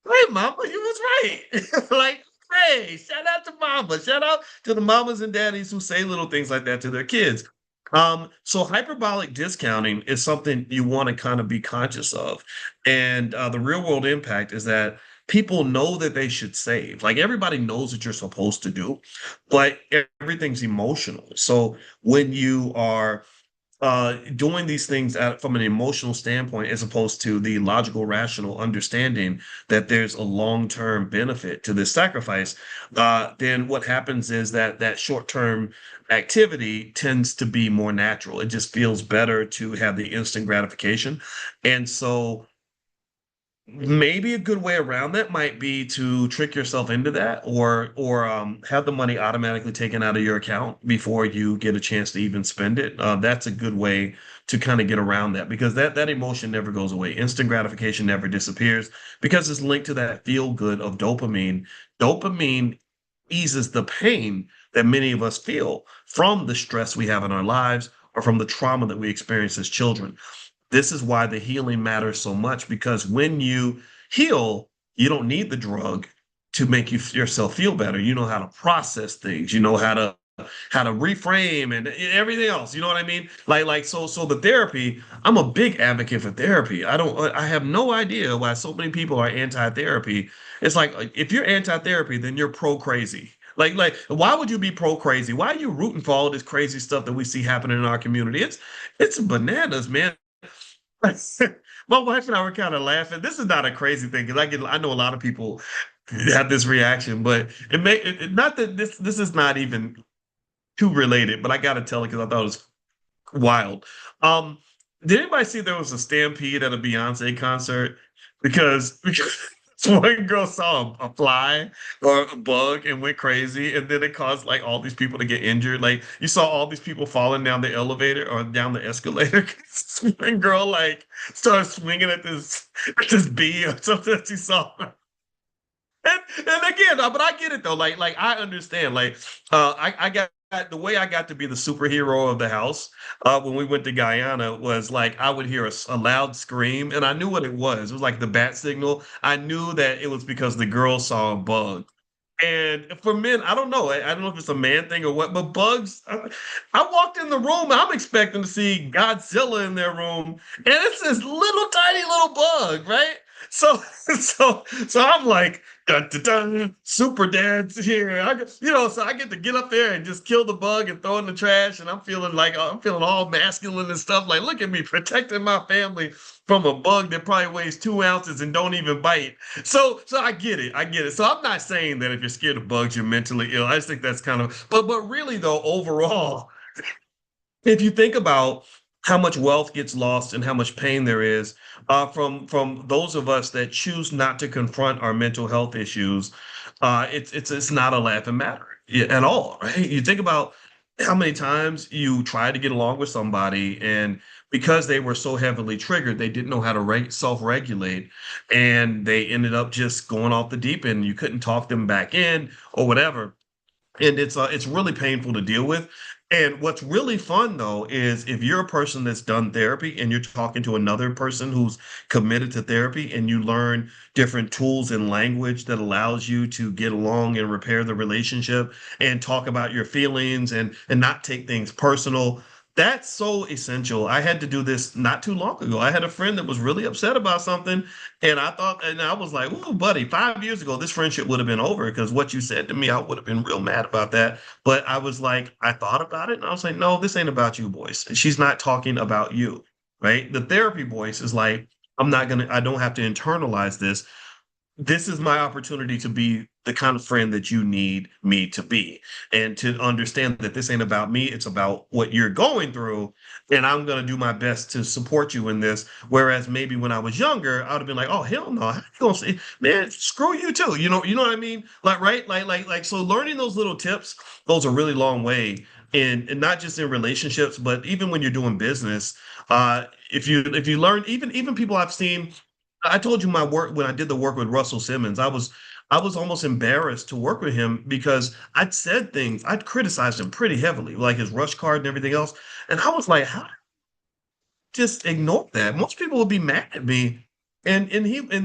hey, mama, you was right. Like, hey, shout out to mama. Shout out to the mamas and daddies who say little things like that to their kids. So hyperbolic discounting is something you want to kind of be conscious of. And the real world impact is that people know that they should save. Like everybody knows what you're supposed to do, but everything's emotional. So when you are doing these things from an emotional standpoint, as opposed to the logical, rational understanding that there's a long-term benefit to this sacrifice, then what happens is that that short-term activity tends to be more natural. It just feels better to have the instant gratification. And so maybe a good way around that might be to trick yourself into that, or have the money automatically taken out of your account before you get a chance to even spend it. That's a good way to kind of get around that, because that emotion never goes away. Instant gratification never disappears because it's linked to that feel good of dopamine. Dopamine eases the pain that many of us feel from the stress we have in our lives or from the trauma that we experience as children. This is why the healing matters so much, because when you heal, you don't need the drug to make yourself feel better. You know how to process things. You know how to reframe and everything else. You know what I mean? So the therapy, I'm a big advocate for therapy. I have no idea why so many people are anti-therapy. It's like if you're anti-therapy, then you're pro-crazy. Like, why would you be pro-crazy? Why are you rooting for all this crazy stuff that we see happening in our community? It's bananas, man. My wife and I were kind of laughing. This is not a crazy thing because I know a lot of people have this reaction, but not that this is not even too related, but I got to tell it because I thought it was wild. Um, did anybody see there was a stampede at a Beyonce concert because one girl saw a fly or a bug and went crazy, and then it caused like all these people to get injured. Like you saw all these people falling down the elevator or down the escalator. One girl like started swinging at this bee or something that she saw. And again, but I get it though. Like I understand. Like I got the way I got to be the superhero of the house when we went to Guyana was like I would hear a loud scream, and I knew what it was. It was like the bat signal. I knew that it was because the girl saw a bug. And for men, I don't know. I don't know if it's a man thing or what, but bugs. I walked in the room. I'm expecting to see Godzilla in their room, and it's this little tiny little bug, right? So, so I'm like, dun, dun, dun, super dad's here. So I get to get up there and just kill the bug and throw it in the trash, and I'm feeling all masculine and stuff. Like, look at me protecting my family from a bug that probably weighs 2 ounces and don't even bite. So I get it. I get it. So I'm not saying that if you're scared of bugs, you're mentally ill. I just think that's kind of, but really though, overall, if you think about how much wealth gets lost and how much pain there is from those of us that choose not to confront our mental health issues, it's not a laughing matter at all, right? You think about how many times you try to get along with somebody, and because they were so heavily triggered, they didn't know how to self-regulate, and they ended up just going off the deep end. You couldn't talk them back in or whatever, and it's really painful to deal with. And what's really fun though is if you're a person that's done therapy and you're talking to another person who's committed to therapy, and you learn different tools and language that allows you to get along and repair the relationship and talk about your feelings and not take things personal. That's so essential. I had to do this not too long ago. I had a friend that was really upset about something, and I was like, "Ooh, buddy, 5 years ago, this friendship would have been over because what you said to me, I would have been real mad about that." But I was like, I thought about it, and I was like, "No, this ain't about you, Boyce. She's not talking about you, right?" The therapy voice is like, I don't have to internalize this. This is my opportunity to be the kind of friend that you need me to be, and to understand that this ain't about me, it's about what you're going through, and I'm going to do my best to support you in this. Whereas maybe when I was younger, I would have been like, oh hell no, how you gonna say, man, screw you too, you know what I mean, like, right, like so learning those little tips goes a really long way in, and not just in relationships, but even when you're doing business. If you learn, even people I've seen, I told you my work when I did the work with Russell Simmons. I was almost embarrassed to work with him because I'd said things, I'd criticized him pretty heavily, like his rush card and everything else. And I was like, how just ignore that? Most people would be mad at me. And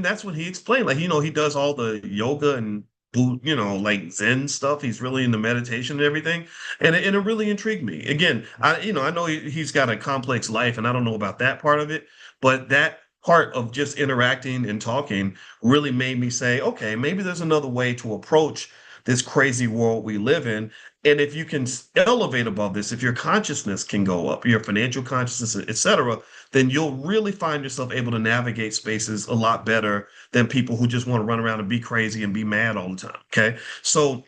that's what he explained. Like, he does all the yoga and like Zen stuff. He's really into meditation and everything, and it really intrigued me. Again, I know he's got a complex life, and I don't know about that part of it, but that part of just interacting and talking really made me say, okay, maybe there's another way to approach this crazy world we live in. And if you can elevate above this, if your consciousness can go up, your financial consciousness, et cetera, then you'll really find yourself able to navigate spaces a lot better than people who just want to run around and be crazy and be mad all the time. Okay. So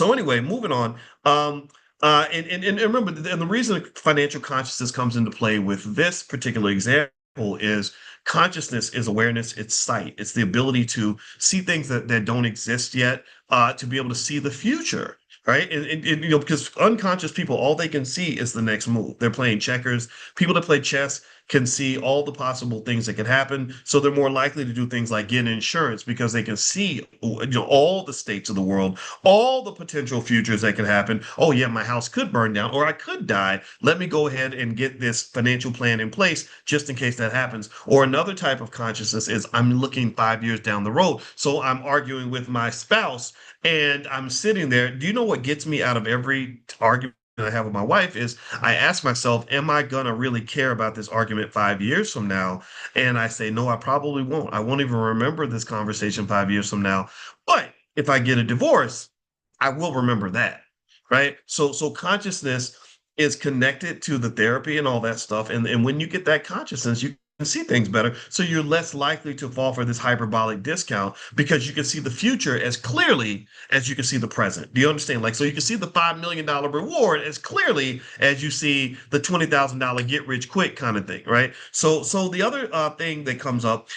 anyway, moving on. And remember, and the reason financial consciousness comes into play with this particular example is consciousness is awareness, it's sight, it's the ability to see things that don't exist yet, to be able to see the future. Right. Because unconscious people, all they can see is the next move. They're playing checkers. People that play chess can see all the possible things that can happen. So they're more likely to do things like get insurance because they can see, all the states of the world, all the potential futures that can happen. Oh, yeah, my house could burn down or I could die. Let me go ahead and get this financial plan in place just in case that happens. Or another type of consciousness is I'm looking 5 years down the road. So I'm arguing with my spouse and I'm sitting there. Do you know what gets me out of every argument I have with my wife is I ask myself, am I gonna really care about this argument 5 years from now? And I say, no, I probably won't. I won't even remember this conversation 5 years from now. But if I get a divorce, I will remember that. Right. So consciousness is connected to the therapy and all that stuff. And when you get that consciousness, you can see things better. So you're less likely to fall for this hyperbolic discount because you can see the future as clearly as you can see the present. Do you understand? Like, so you can see the $5 million reward as clearly as you see the $20,000 get rich quick kind of thing, right? So the other thing that comes up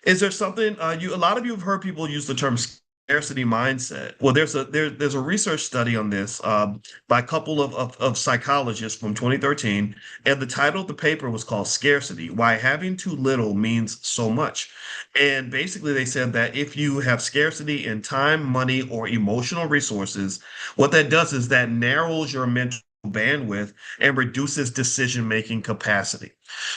is there something a lot of you have heard people use the term scarcity mindset. Well, there's a research study on this by a couple of psychologists from 2013, and the title of the paper was called Scarcity: Why Having Too Little Means So Much. And basically, they said that if you have scarcity in time, money, or emotional resources, what that does is that narrows your mental bandwidth and reduces decision making capacity.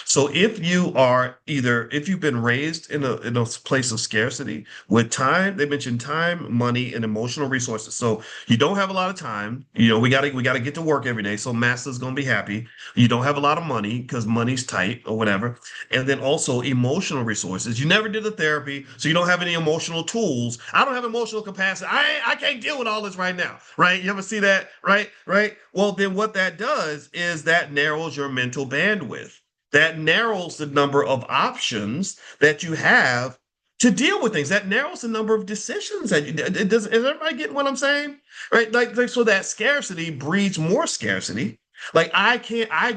So if you've been raised in a place of scarcity with time, they mentioned time, money, and emotional resources. So you don't have a lot of time. We gotta get to work every day. So master's gonna be happy. You don't have a lot of money because money's tight or whatever. And then also emotional resources. You never did the therapy, so you don't have any emotional tools. I don't have emotional capacity. I can't deal with all this right now. Right? You ever see that? Right? Right? Well, then what that does is that narrows your mental bandwidth. That narrows the number of options that you have to deal with things. That narrows the number of decisions that is everybody getting what I'm saying? Right? Like so that scarcity breeds more scarcity. Like I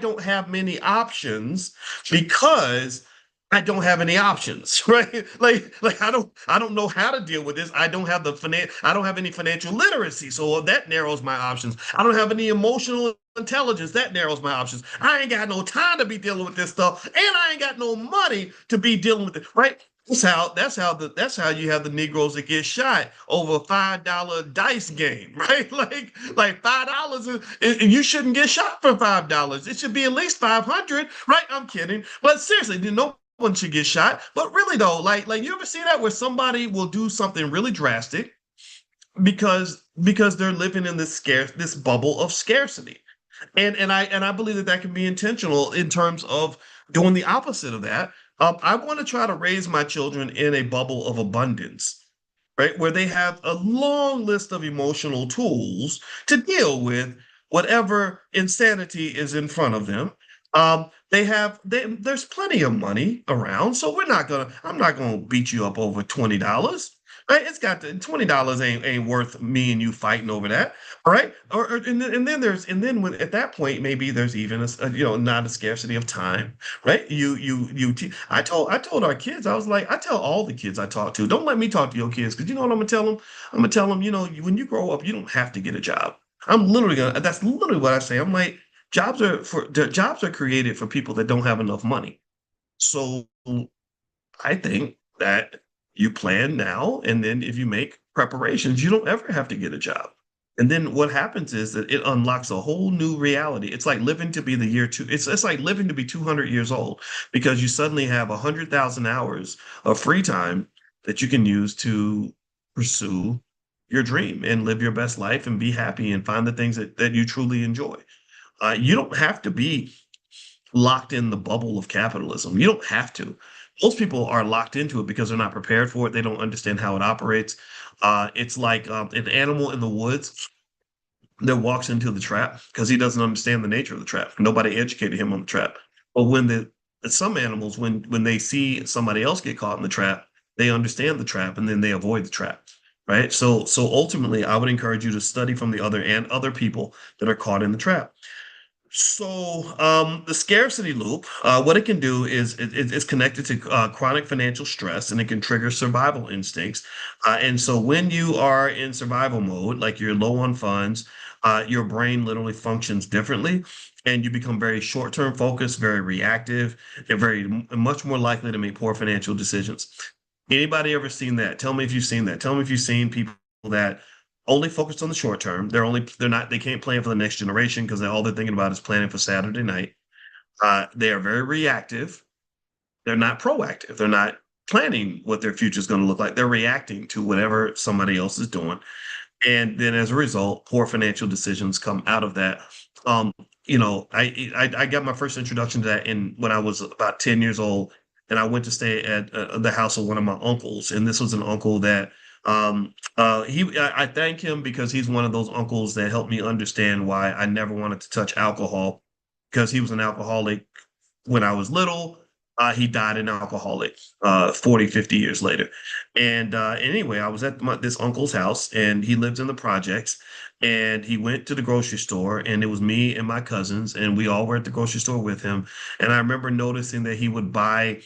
don't have many options because I don't have any options, right? Like I don't know how to deal with this. I don't have any financial literacy, so that narrows my options. I don't have any emotional intelligence, that narrows my options. I ain't got no time to be dealing with this stuff, and I ain't got no money to be dealing with it, right? That's how you have the Negroes that get shot over a $5 dice game, right? Like $5 you shouldn't get shot for $5. It should be at least 500, right? I'm kidding, but seriously, no one should get shot. But really though, like you ever see that where somebody will do something really drastic because they're living in this bubble of scarcity, and I believe that can be intentional in terms of doing the opposite of that. I want to try to raise my children in a bubble of abundance, right? Where they have a long list of emotional tools to deal with whatever insanity is in front of them. There's plenty of money around, so I'm not gonna beat you up over $20. Right? It's got $20 ain't worth me and you fighting over that. All right. And then when at that point, maybe there's even not a scarcity of time, right? I told our kids, I was like, I tell all the kids I talk to, don't let me talk to your kids, because you know what I'm gonna tell them? I'm gonna tell them, when you grow up, you don't have to get a job. That's literally what I say. I'm like, jobs are created for people that don't have enough money. So I think that you plan now, and then if you make preparations, you don't ever have to get a job. And then what happens is that it unlocks a whole new reality. It's like living to be the year two. It's like living to be 200 years old because you suddenly have 100,000 hours of free time that you can use to pursue your dream and live your best life and be happy and find the things that you truly enjoy. You don't have to be locked in the bubble of capitalism. You don't have to. Most people are locked into it because they're not prepared for it. They don't understand how it operates. It's like an animal in the woods that walks into the trap because he doesn't understand the nature of the trap. Nobody educated him on the trap. But when some animals, when they see somebody else get caught in the trap, they understand the trap and then they avoid the trap. Right. So ultimately, I would encourage you to study from the other people that are caught in the trap. So the scarcity loop, what it can do is it's connected to chronic financial stress, and it can trigger survival instincts. And so when you are in survival mode, like you're low on funds, your brain literally functions differently, and you become very short-term focused, very reactive, and much more likely to make poor financial decisions. Anybody ever seen that? Tell me if you've seen that. Tell me if you've seen people that only focused on the short term. They can't plan for the next generation because all they're thinking about is planning for Saturday night. They are very reactive. They're not proactive. They're not planning what their future is going to look like. They're reacting to whatever somebody else is doing. And then as a result, poor financial decisions come out of that. Um, I got my first introduction to that when I was about 10 years old, and I went to stay at the house of one of my uncles. And this was an uncle that I thank him because he's one of those uncles that helped me understand why I never wanted to touch alcohol, because he was an alcoholic when I was little. He died an alcoholic 40, 50 years later. And anyway, I was at this uncle's house, and he lived in the projects, and he went to the grocery store, and it was me and my cousins, and we all were at the grocery store with him. And I remember noticing that he would buy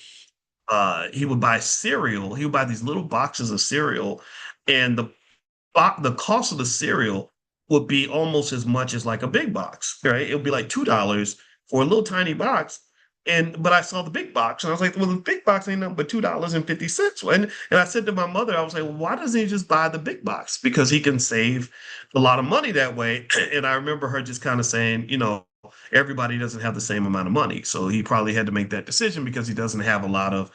cereal. He would buy these little boxes of cereal, and the cost of the cereal would be almost as much as like a big box, right? It would be like $2 for a little tiny box. But I saw the big box and I was like, well, the big box ain't nothing but $2.50. And I said to my mother, I was like, well, why doesn't he just buy the big box? Because he can save a lot of money that way. And I remember her just kind of saying, everybody doesn't have the same amount of money. So he probably had to make that decision because he doesn't have a lot of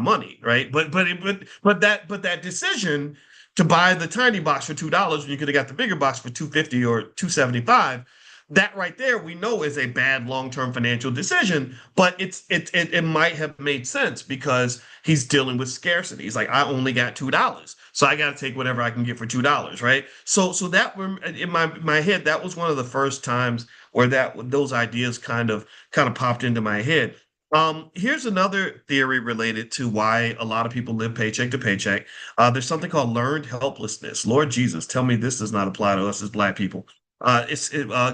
money, right? But that decision to buy the tiny box for $2 when you could have got the bigger box for 250 or 275, that right there we know is a bad long-term financial decision, but it might have made sense because he's dealing with scarcity. He's like, I only got $2, so I got to take whatever I can get for $2, right? So that in my head, that was one of the first times where those ideas kind of popped into my head. Here's another theory related to why a lot of people live paycheck to paycheck. There's something called learned helplessness. Lord Jesus, tell me this does not apply to us as Black people. A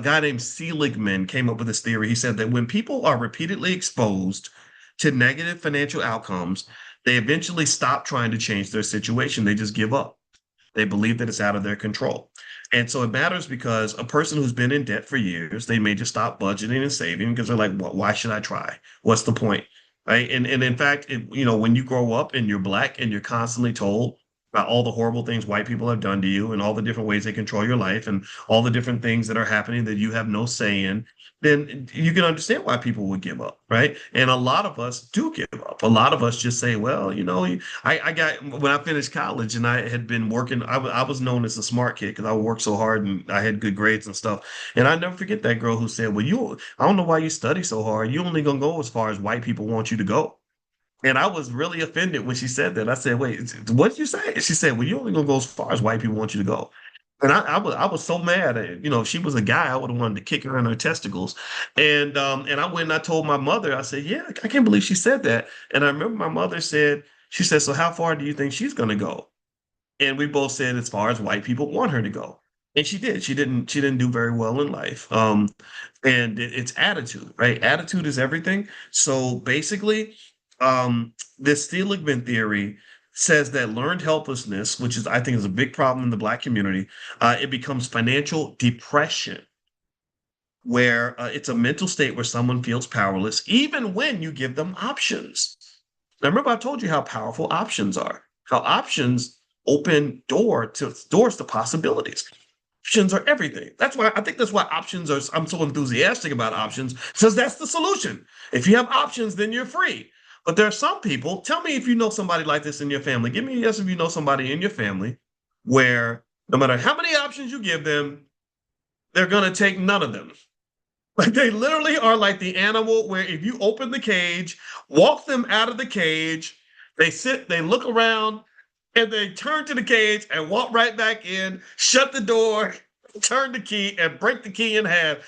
guy named Seligman came up with this theory. He said that when people are repeatedly exposed to negative financial outcomes, they eventually stop trying to change their situation. They just give up. They believe that it's out of their control. And so it matters because a person who's been in debt for years, they may just stop budgeting and saving because they're like, why should I try? What's the point? Right. And in fact, when you grow up and you're Black and you're constantly told about all the horrible things white people have done to you and all the different ways they control your life and all the different things that are happening that you have no say in, then you can understand why people would give up. Right. And a lot of us do give up. A lot of us just say, well, I got when I finished college and I had been working, I was known as a smart kid because I worked so hard and I had good grades and stuff. And I never forget that girl who said, well, I don't know why you study so hard. You only gonna go as far as white people want you to go. And I was really offended when she said that. I said, wait, what did you say? And she said, well, you only gonna go as far as white people want you to go. And I was so mad. If she was a guy, I would have wanted to kick her in her testicles. And I went and I told my mother, I said, yeah, I can't believe she said that. And I remember my mother said, she said, so how far do you think she's gonna go? And we both said as far as white people want her to go. And she did. She didn't do very well in life. It's attitude, right? Attitude is everything. So basically, this Seligman theory says that learned helplessness, which is I think is a big problem in the Black community, it becomes financial depression, where it's a mental state where someone feels powerless, even when you give them options. Now, remember, I told you how powerful options are, how options open doors to possibilities. Options are everything. That's why options are. I'm so enthusiastic about options because that's the solution. If you have options, then you're free. But there are some people. Tell me if you know somebody like this in your family. Give me a yes if you know somebody in your family where no matter how many options you give them, they're going to take none of them. Like they literally are like the animal where if you open the cage, walk them out of the cage, they sit, they look around, and they turn to the cage and walk right back in, shut the door, turn the key, and break the key in half.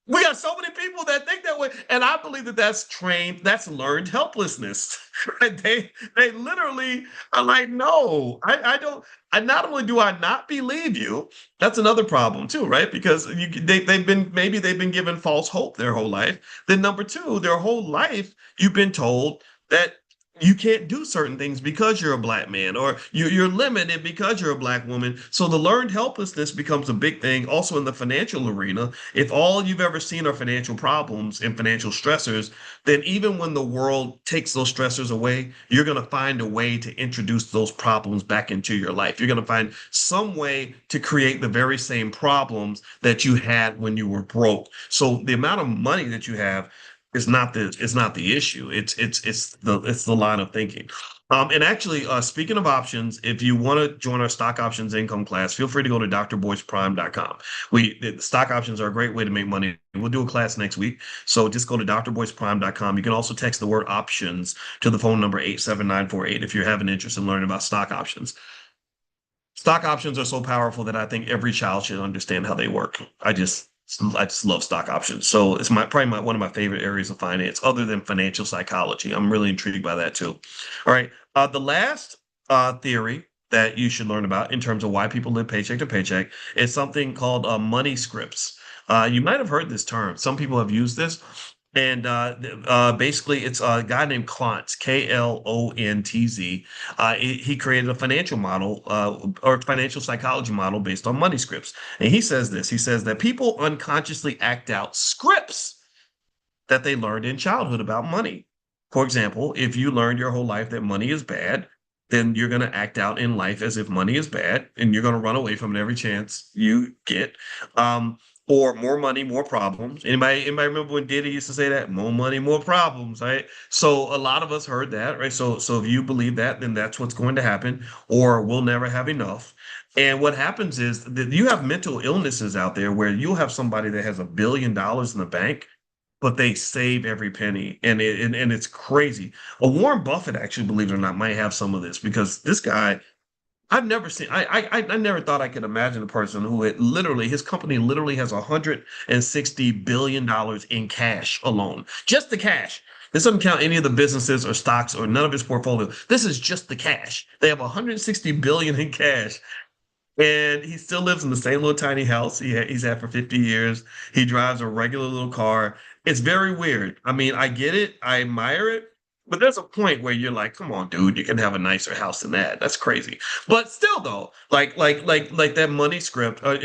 We got so many people that think that way, and I believe that that's trained, that's learned helplessness. Right? They literally are like, no, I don't. I not only do I not believe you, that's another problem too, right? Because they've been maybe they've been given false hope their whole life. Then number two, their whole life you've been told that you can't do certain things because you're a black man, or you're limited because you're a black woman. So the learned helplessness becomes a big thing also in the financial arena. If all you've ever seen are financial problems and financial stressors, then even when the world takes those stressors away, you're going to find a way to introduce those problems back into your life. You're going to find some way to create the very same problems that you had when you were broke. So the amount of money that you have is not the issue. It's the line of thinking. And actually, speaking of options, if you want to join our stock options income class, feel free to go to drboyceprime.com. The stock options are a great way to make money. We'll do a class next week. So just go to drboyceprime.com. You can also text the word options to the phone number 87948 if you're having interest in learning about stock options. Stock options are so powerful that I think every child should understand how they work. I just love stock options. So it's probably one of my favorite areas of finance, other than financial psychology. I'm really intrigued by that too. All right. The last theory that you should learn about in terms of why people live paycheck to paycheck is something called money scripts. You might have heard this term. Some people have used this. And basically, it's a guy named Klontz, Klontz. He created a financial model or financial psychology model based on money scripts. And he says this. He says that people unconsciously act out scripts that they learned in childhood about money. For example, if you learned your whole life that money is bad, then you're going to act out in life as if money is bad, and you're going to run away from it every chance you get. Or more money, more problems. Anybody remember when Diddy used to say that? More money, more problems, right? So a lot of us heard that, right? So if you believe that, then that's what's going to happen, or we'll never have enough. And what happens is that you have mental illnesses out there where you'll have somebody that has $1 billion in the bank, but they save every penny, and it's crazy. A Warren Buffett, actually, believe it or not, might have some of this because this guy I've never seen. I never thought I could imagine a person who had literally his company literally has $160 billion in cash alone, just the cash. This doesn't count any of the businesses or stocks or none of his portfolio. This is just the cash. They have 160 billion in cash, and he still lives in the same little tiny house he's had for 50 years. He drives a regular little car. It's very weird. I mean, I get it. I admire it. But there's a point where you're like, come on, dude, you can have a nicer house than that. That's crazy. But still, though, like that money script, or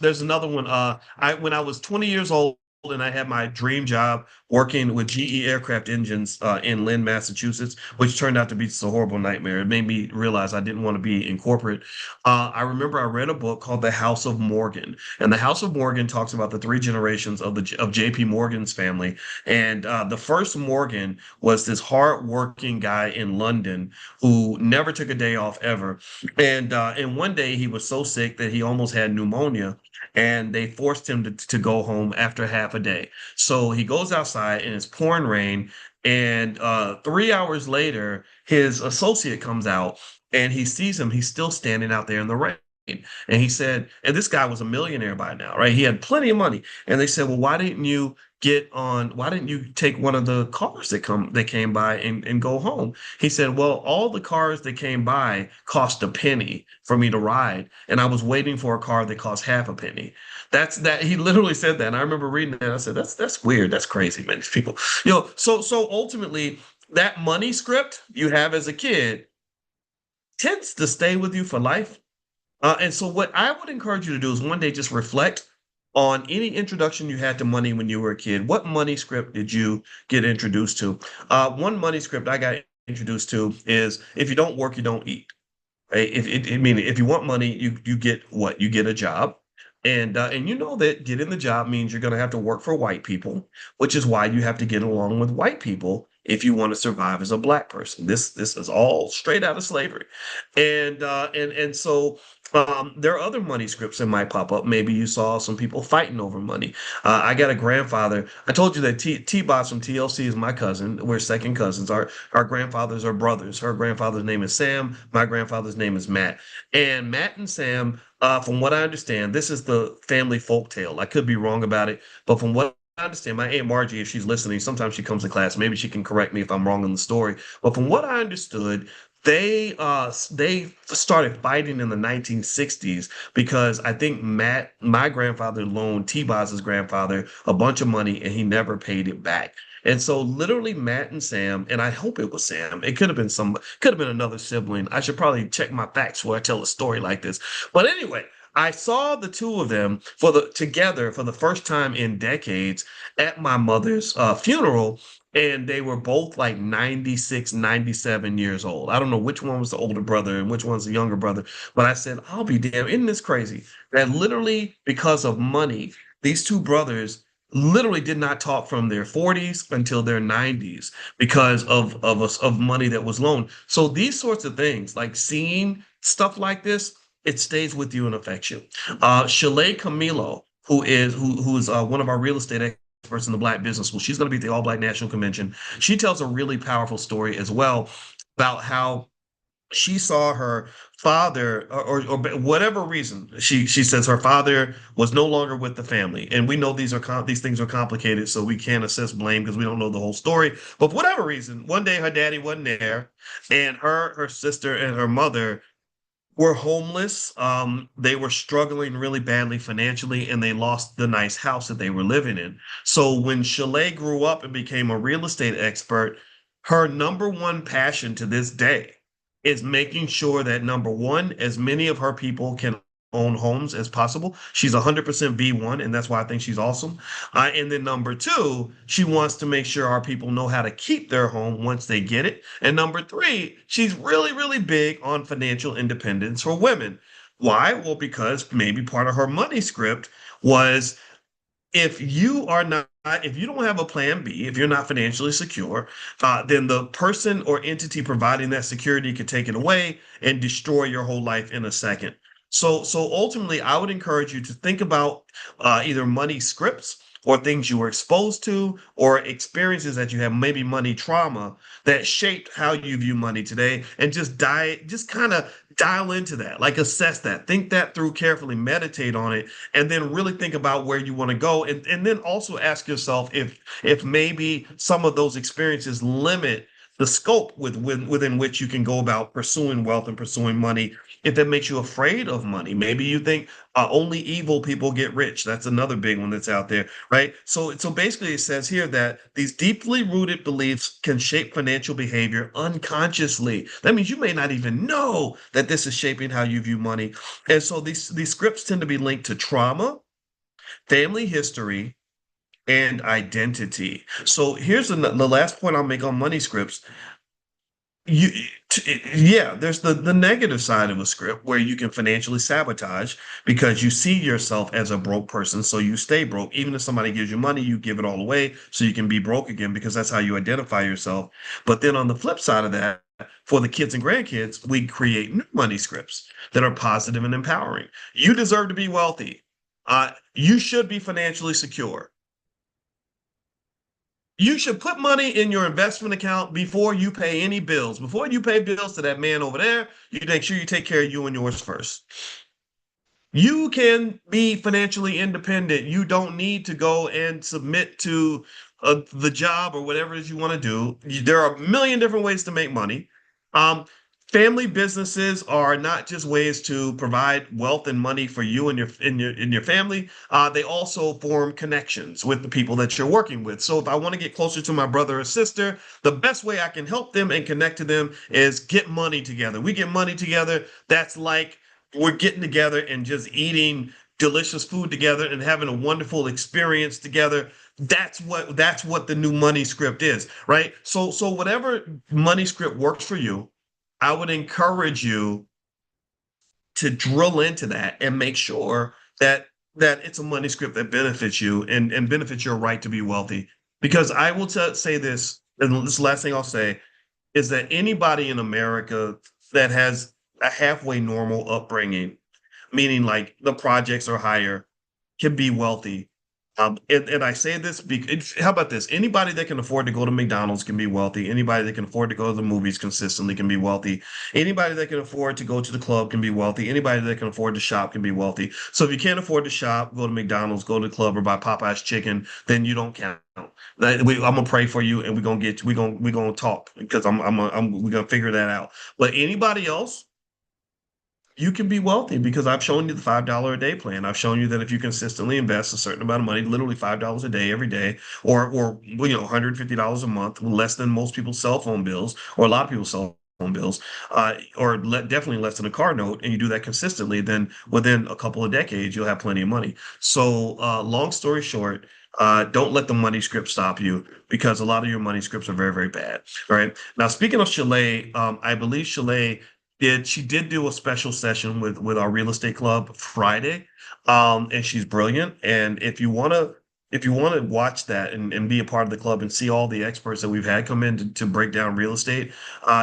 there's another one. I when I was 20 years old and I had my dream job working with GE aircraft engines in Lynn, Massachusetts, which turned out to be just a horrible nightmare. It made me realize I didn't want to be in corporate. I remember I read a book called The House of Morgan, and The House of Morgan talks about the three generations of JP Morgan's family. And the first Morgan was this hardworking guy in London who never took a day off ever. And one day he was so sick that he almost had pneumonia, and they forced him to go home after half a day. So he goes outside and it's pouring rain. And 3 hours later, his associate comes out and he sees him. He's still standing out there in the rain. And he said, and this guy was a millionaire by now, right? He had plenty of money. And they said, well, why didn't you take one of the cars that came by and go home? He said, well, all the cars that came by cost a penny for me to ride. And I was waiting for a car that cost half a penny. That he literally said that. And I remember reading that. I said, that's weird. That's crazy, man. These people, so ultimately that money script you have as a kid tends to stay with you for life. And so what I would encourage you to do is one day just reflect on any introduction you had to money when you were a kid. What money script did you get introduced to? One money script I got introduced to is if you don't work, you don't eat. Right? If you want money, you get what? You get a job. And you know that getting the job means you're going to have to work for white people, which is why you have to get along with white people if you want to survive as a black person. This is all straight out of slavery, and so there are other money scripts that might pop up. Maybe you saw some people fighting over money. I got a grandfather. I told you that T-Bots from TLC is my cousin. We're second cousins. Our grandfathers are brothers. Her grandfather's name is Sam. My grandfather's name is Matt. And Matt and Sam, from what I understand, this is the family folk tale. I could be wrong about it, but from what I understand, my Aunt Margie, if she's listening, sometimes she comes to class. Maybe she can correct me if I'm wrong in the story. But from what I understood, they started fighting in the 1960s because I think Matt, my grandfather, loaned T-Boz's grandfather a bunch of money and he never paid it back. And so literally Matt and Sam, and I hope it was Sam, it could have been another sibling. I should probably check my facts before I tell a story like this. But anyway, I saw the two of them together for the first time in decades at my mother's funeral, and they were both like 96, 97 years old. I don't know which one was the older brother and which one's the younger brother, but I said, I'll be damned. Isn't this crazy? That literally because of money, these two brothers literally did not talk from their 40s until their 90s because of money that was loaned. So these sorts of things, like seeing stuff like this, it stays with you and affects you. Shalay Camilo, who is one of our real estate experts in the Black Business School, she's going to be at the All Black National Convention. She tells a really powerful story as well about how she saw her father, or whatever reason, she says her father was no longer with the family, and we know these things are complicated, so we can't assess blame because we don't know the whole story. But for whatever reason, one day her daddy wasn't there, and her sister and her mother were homeless. They were struggling really badly financially, and they lost the nice house that they were living in. So when Shalay grew up and became a real estate expert, her number one passion to this day is making sure that number one, as many of her people can own homes as possible. She's 100% B1, and that's why I think she's awesome. And then number two, she wants to make sure our people know how to keep their home once they get it. And number three, she's really, really big on financial independence for women. Why? Well, because maybe part of her money script was if you don't have a plan B, if you're not financially secure, then the person or entity providing that security could take it away and destroy your whole life in a second. So ultimately, I would encourage you to think about either money scripts or things you were exposed to or experiences that you have, maybe money trauma that shaped how you view money today, and just kind of dial into that, like assess that, think that through carefully, meditate on it, and then really think about where you want to go. And then also ask yourself if maybe some of those experiences limit the scope within which you can go about pursuing wealth and pursuing money. If that makes you afraid of money, maybe you think only evil people get rich. That's another big one that's out there, right? So basically, it says here that these deeply rooted beliefs can shape financial behavior unconsciously. That means you may not even know that this is shaping how you view money. And so these scripts tend to be linked to trauma, family history, and identity. So here's the last point I'll make on money scripts. You, yeah, there's the negative side of a script where you can financially sabotage because you see yourself as a broke person, so you stay broke. Even if somebody gives you money, you give it all away so you can be broke again because that's how you identify yourself. But then on the flip side of that, for the kids and grandkids, we create new money scripts that are positive and empowering. You deserve to be wealthy. You should be financially secure. You should put money in your investment account before you pay any bills. Before you pay bills to that man over there, you make sure you take care of you and yours first. You can be financially independent. You don't need to go and submit to the job or whatever it is you want to do. There are a million different ways to make money. Um, Family businesses are not just ways to provide wealth and money for you and your family. They also form connections with the people that you're working with. So if I want to get closer to my brother or sister, the best way I can help them and connect to them is get money together. We get money together. That's like we're getting together and just eating delicious food together and having a wonderful experience together. That's what the new money script is, right? So whatever money script works for you, I would encourage you to drill into that and make sure that it's a money script that benefits you and benefits your right to be wealthy. Because I will say this, and this is the last thing I'll say is that anybody in America that has a halfway normal upbringing, meaning like the projects are higher, can be wealthy. And I say this because how about this? Anybody that can afford to go to McDonald's can be wealthy. Anybody that can afford to go to the movies consistently can be wealthy. Anybody that can afford to go to the club can be wealthy. Anybody that can afford to shop can be wealthy. So if you can't afford to shop, go to McDonald's, go to the club, or buy Popeye's chicken, then you don't count. I'm gonna pray for you, and we're gonna talk because we're gonna figure that out. But anybody else, you can be wealthy because I've shown you the $5 a day plan. I've shown you that if you consistently invest a certain amount of money, literally $5 a day every day, or $150 a month, less than most people's cell phone bills, or a lot of people's cell phone bills, definitely less than a car note, and you do that consistently, then within a couple of decades, you'll have plenty of money. So, long story short, don't let the money script stop you because a lot of your money scripts are very, very bad. All right. Now, speaking of Chalet, I believe Chalet did do a special session with our real estate club Friday, and she's brilliant. And if you want to watch that and be a part of the club and see all the experts that we've had come in to break down real estate,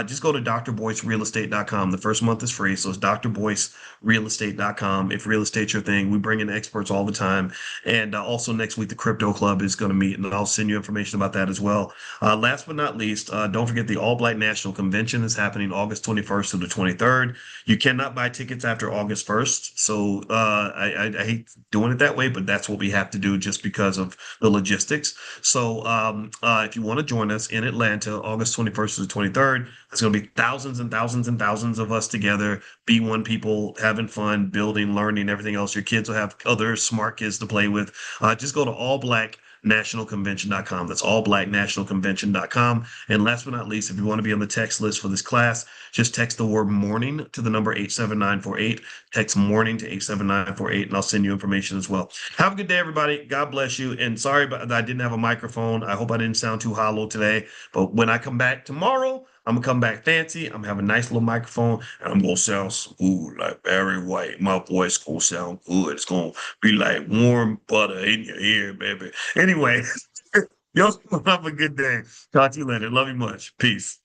just go to drboycerealestate.com. The first month is free, so it's drboycerealestate.com. If real estate's your thing, we bring in experts all the time. And also next week, the crypto club is going to meet, and I'll send you information about that as well. Last but not least, don't forget the All Black National Convention is happening August 21st to the 23rd. You cannot buy tickets after August 1st. So I hate doing it that way, but that's what we have to do just because of the logistics. So if you want to join us in Atlanta, August 21st to the 23rd, it's going to be thousands and thousands and thousands of us together, B1 people having fun, building, learning, everything else. Your kids will have other smart kids to play with. Just go to allblacknationalconvention.com. That's allblacknationalconvention.com. And last but not least, if you want to be on the text list for this class, just text the word morning to the number 87948. Text morning to 87948, and I'll send you information as well. Have a good day, everybody. God bless you. And sorry about that I didn't have a microphone. I hope I didn't sound too hollow today. But when I come back tomorrow, I'm gonna come back fancy. I'm gonna have a nice little microphone, and I'm gonna sound smooth like Barry White. My voice gonna sound good. It's gonna be like warm butter in your ear, baby. Anyway, y'all have a good day. Talk to you later. Love you much. Peace.